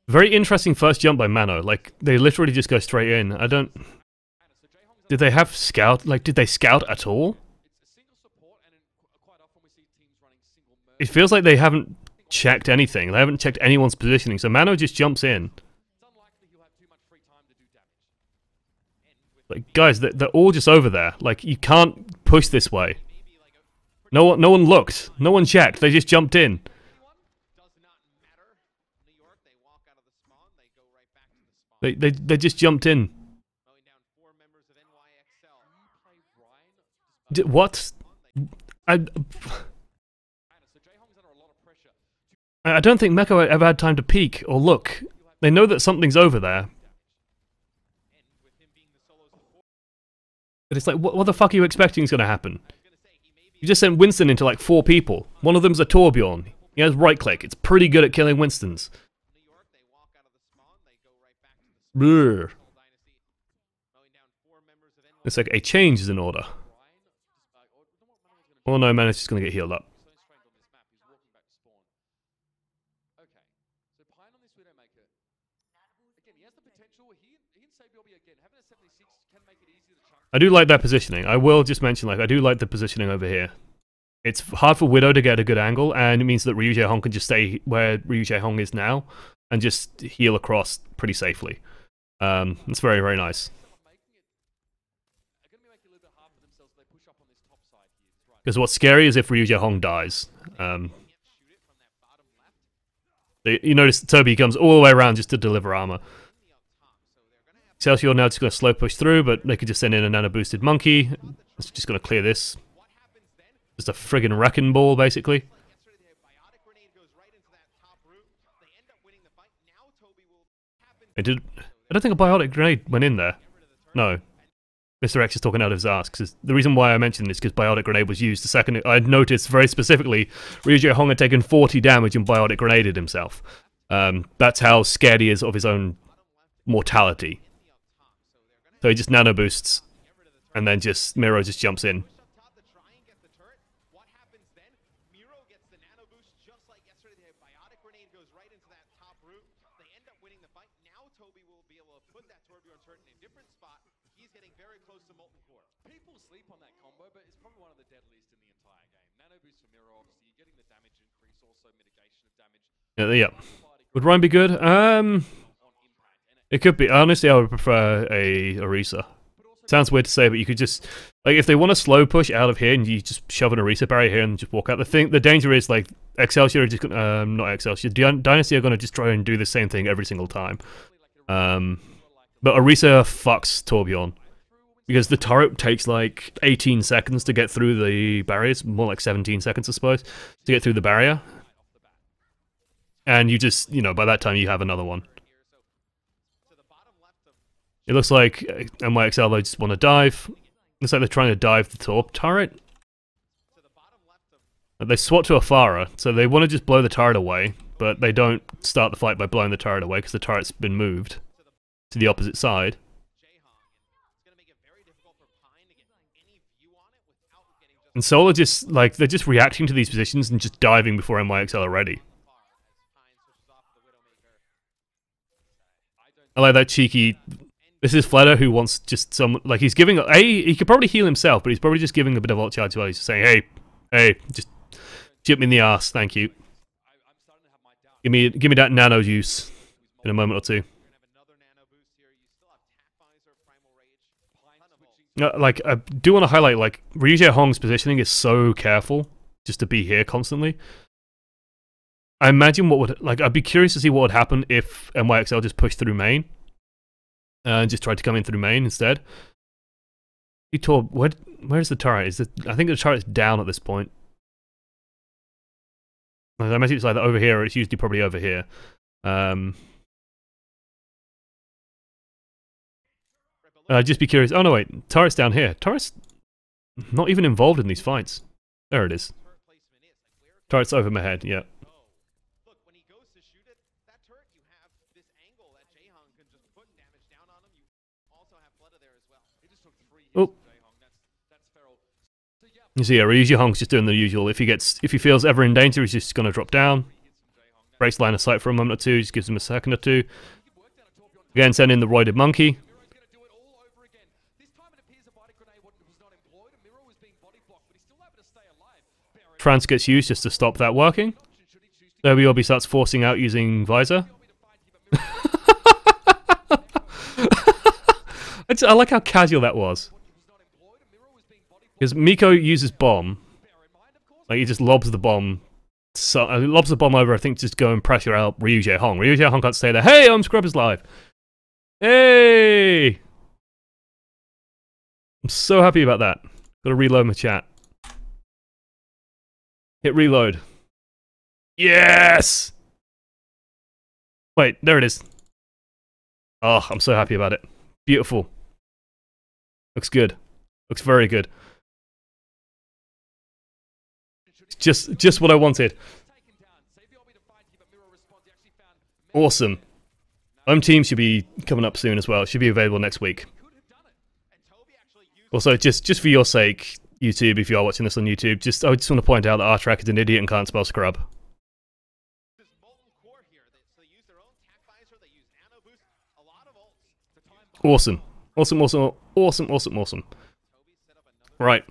Very interesting first jump by Mano. Like, they literally just go straight in. I don't... Did they have scout? Like, did they scout at all? It feels like they haven't checked anything. They haven't checked anyone's positioning, so Mano just jumps in. Like, guys, they're all just over there. Like, you can't push this way. No one looked. No one checked. They just jumped in. They just jumped in. What? I don't think Meko ever had time to peek or look. They know that something's over there. But it's like, what the fuck are you expecting is going to happen? You just sent Winston into like 4 people. One of them's a Torbjorn. He has right click. It's pretty good at killing Winstons. Brr. It's like a change is in order. Oh no, man, it's just going to get healed up. I do like that positioning. I will just mention, like, I do like the positioning over here. It's hard for Widow to get a good angle, and it means that Ryu Jae-hong can just stay where Ryu Jae-hong is now, and just heal across pretty safely. It's very, very nice. Because what's scary is if Ryu Jae-hong dies. You notice Toby comes all the way around just to deliver armor. Excelsior now just going to slow push through, but they could just send in a nano-boosted monkey. It's just going to clear this. Just a friggin' wrecking ball, basically. I don't think a biotic grenade went in there. No. Mr. X is talking out of his ass. Cause the reason why I mentioned this is because biotic grenade was used the second I noticed very specifically Ryu Jae-hong had taken 40 damage and biotic grenaded himself. That's how scared he is of his own mortality. So he just nano boosts, and then just Miro just jumps in. Yeah. Would Ryan be good? It could be. Honestly, I would prefer a Orisa. Sounds weird to say, but you could just like if they want to slow push out of here and you just shove an Orisa barrier here and just walk out. The danger is like Excelsior are just not Excelsior. Dynasty are going to just try and do the same thing every single time. But Orisa fucks Torbjorn because the turret takes like 18 seconds to get through the barriers, more like 17 seconds, I suppose, to get through the barrier. And you just, by that time you have another one. It looks like NYXL, they just want to dive. Looks like they're trying to dive the Torp turret. They swap to a Farah, so they want to just blow the turret away, but they don't start the fight by blowing the turret away because the turret's been moved to the opposite side. And Seoul are just, like, they're just reacting to these positions and just diving before NYXL are ready. I like that cheeky... This is Fleder who wants just some... Like, he's giving... he could probably heal himself, but he's probably just giving a bit of ult charge as well. He's just saying, hey, just chip me in the ass, thank you. Give me that nano juice in a moment or two. Like, I do want to highlight, like, Ryuja Hong's positioning is so careful just to be here constantly. I imagine what would... Like, I'd be curious to see what would happen if NYXL just pushed through main. And just tried to come in through main instead. Where's the turret? I think the turret's down at this point. I imagine it's either over here or it's usually probably over here. Just be curious. Oh no, wait. Turret's down here. Turret's not even involved in these fights. There it is. Turret's over my head, yeah. Oh. You see, yeah, Ryuji Hong's just doing the usual. If he feels ever in danger, he's just gonna drop down. Breaks line of sight for a moment or two, just gives him a second or two. Again, send in the roided monkey. Trance gets used just to stop that working. WLB starts forcing out using Visor. I like how casual that was. Because Miko uses bomb. Like, he just lobs the bomb. So, lobs the bomb over, I think, just go and pressure out Ryuja Hong. Ryuja Hong can't stay there. Hey, I'm Scrubbers live! Hey! I'm so happy about that. Gotta reload my chat. Hit reload. Yes! Wait, there it is. Oh, I'm so happy about it. Beautiful. Looks good. Looks very good. Just what I wanted. Awesome. Home team should be coming up soon as well. It should be available next week. Also, just for your sake, YouTube, if you are watching this on YouTube, I just want to point out that R-Track is an idiot and can't spell scrub. Awesome. Awesome, awesome, awesome, awesome, awesome. Right.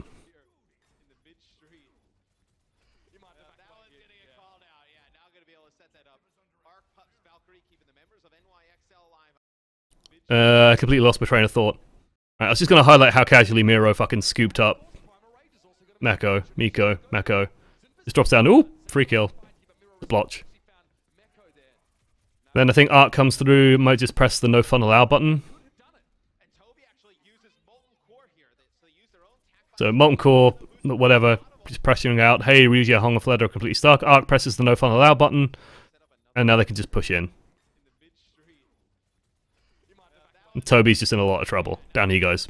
I completely lost my train of thought. Right, I was just going to highlight how casually Miro fucking scooped up Miko. Just drops down. Ooh, free kill. Splotch. Then I think Arc comes through, might just press the no fun allow button. So Molten Core, whatever, just pressuring out. Hey, Ryuja Hong and Fleder are completely stuck. Arc presses the no fun allow button, and now they can just push in. And Toby's just in a lot of trouble. Down he goes.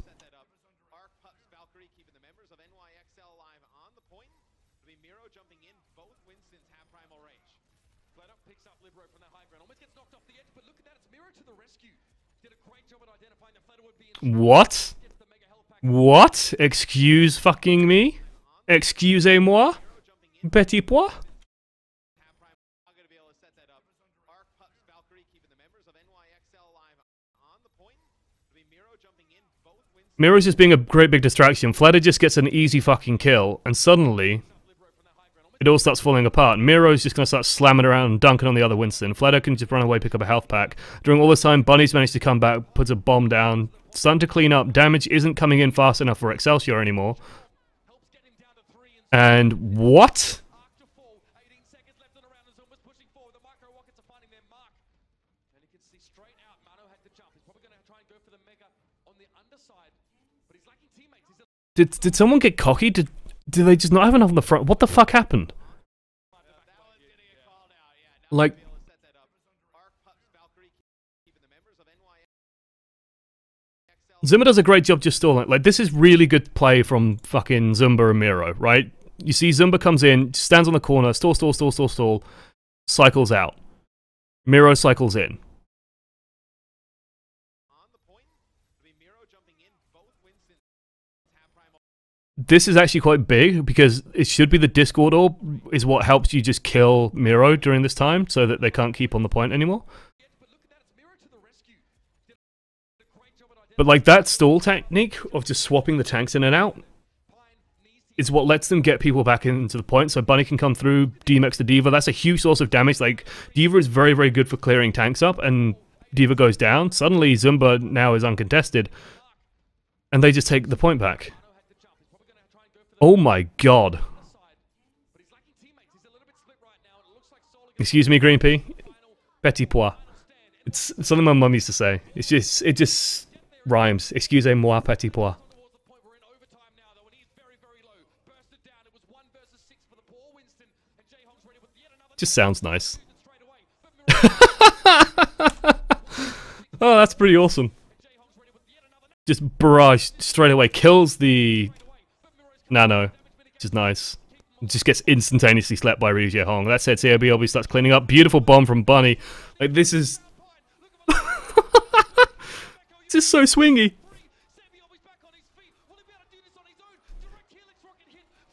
What? What? Excuse fucking me? Excusez-moi? Petit pois? Miro's just being a great big distraction. Fleder just gets an easy fucking kill, and suddenly it all starts falling apart. Miro's just going to start slamming around and dunking on the other Winston. Fleder can just run away, pick up a health pack. During all this time, Bunny's managed to come back, puts a bomb down, starting to clean up. Damage isn't coming in fast enough for Excelsior anymore. And what? Did someone get cocky? Did they just not have enough on the front? What the fuck happened? Like, Zuma does a great job just stalling. Like, this is really good play from fucking Zumba and Miro, right? You see Zumba comes in, stands on the corner, stall, cycles out. Miro cycles in. This is actually quite big, because it should be the Discord orb is what helps you just kill Miro during this time, so that they can't keep on the point anymore. But like, that stall technique of just swapping the tanks in and out is what lets them get people back into the point, so Bunny can come through, DMX the D.Va. That's a huge source of damage. Like, D.Va is very, very good for clearing tanks up, and D.Va goes down. Suddenly, Zumba now is uncontested, and they just take the point back. Oh my god. Excuse me, Green Pea. Petit pois. It's something my mum used to say. It just rhymes. Excusez-moi, petit pois. Just sounds nice. Oh, that's pretty awesome. Just barrage straight away. Kills the Nano, which is nice. Just gets instantaneously slept by Ryu Hong. That said, COB obviously starts cleaning up. Beautiful bomb from Bunny. Like, this is... This is so swingy.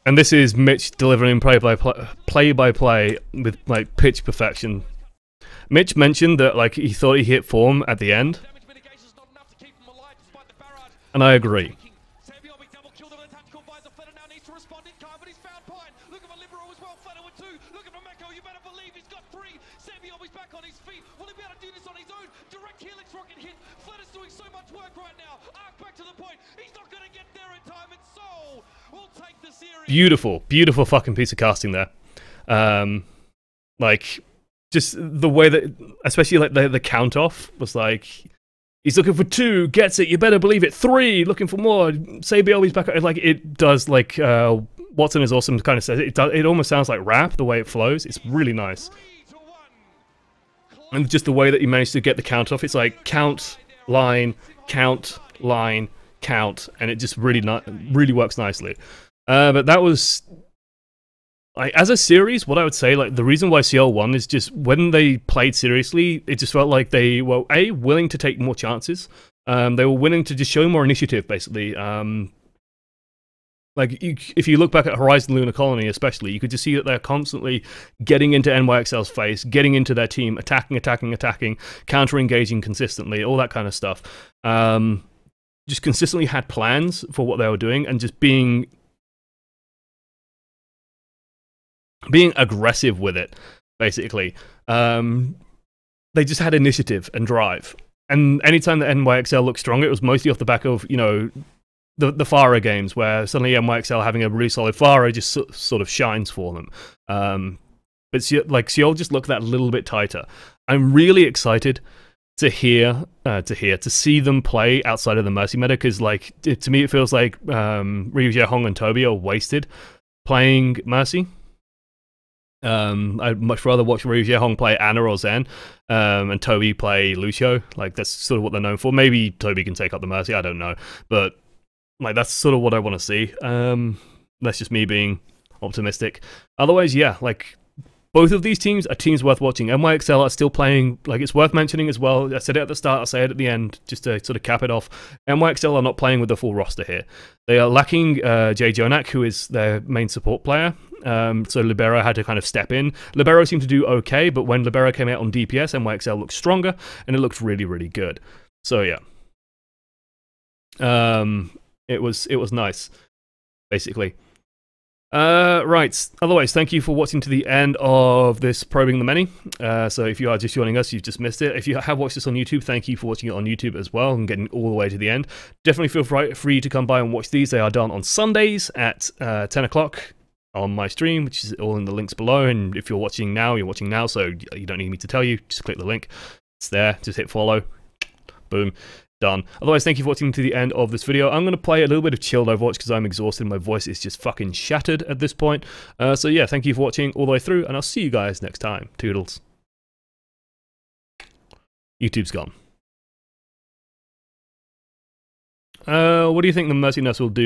And this is Mitch delivering play-by-play with, like, pitch perfection. Mitch mentioned that, like, he thought he hit form at the end. And I agree. Beautiful, beautiful fucking piece of casting there. Like, just the way that, especially like the count off was like, he's looking for 2, gets it, you better believe it. 3, looking for more. Say BLB's back. Like, it does, like, Watson is awesome kind of says it. It almost sounds like rap the way it flows. It's really nice. And just the way that he managed to get the count off. It's like count, line, count, line, count, and it just really works nicely. But that was, like, as a series, what I would say, like, the reason why Seoul won is just when they played seriously, it just felt like they were, A, willing to take more chances. They were willing to just show more initiative, basically. Like, if you look back at Horizon Lunar Colony, especially, you could just see that they're constantly getting into NYXL's face, getting into their team, attacking, counter-engaging consistently, all that kind of stuff. Just consistently had plans for what they were doing, and just being aggressive with it, basically. They just had initiative and drive. And anytime that NYXL looked stronger, it was mostly off the back of, you know, the Pharah games, where suddenly NYXL having a really solid Pharah just sort of shines for them. But like, Seoul just looked that little bit tighter. I'm really excited to see them play outside of the Mercy meta, because, like, to me it feels like Ryu Hong and Toby are wasted playing Mercy. I'd much rather watch Ryu Hong play Ana or Zen, and Toby play Lucio. Like, that's sort of what they're known for. Maybe Toby can take up the Mercy, I don't know. But, like, that's sort of what I want to see. That's just me being optimistic. Otherwise, yeah, like, both of these teams are teams worth watching. NYXL are still playing, like, it's worth mentioning as well. I said it at the start, I'll say it at the end, just to sort of cap it off. NYXL are not playing with the full roster here. They are lacking Jay Jonak, who is their main support player. So Libero had to kind of step in. Libero seemed to do okay, but when Libero came out on DPS, NYXL looked stronger, and it looked really, really good. So yeah. It was nice, basically. Right. Otherwise, thank you for watching to the end of this Probing the Many. So if you are just joining us, you've just missed it. If you have watched this on YouTube, thank you for watching it on YouTube as well and getting all the way to the end. Definitely feel free to come by and watch these. They are done on Sundays at 10 o'clock on my stream, which is all in the links below. And if you're watching now, you're watching now, so you don't need me to tell you. Just click the link. It's there. Just hit follow. Boom. Done. Otherwise, thank you for watching to the end of this video. I'm going to play a little bit of chilled Overwatch because I'm exhausted. My voice is just fucking shattered at this point. So yeah, thank you for watching all the way through, and I'll see you guys next time. Toodles. YouTube's gone. What do you think the Mercy Nurse will do?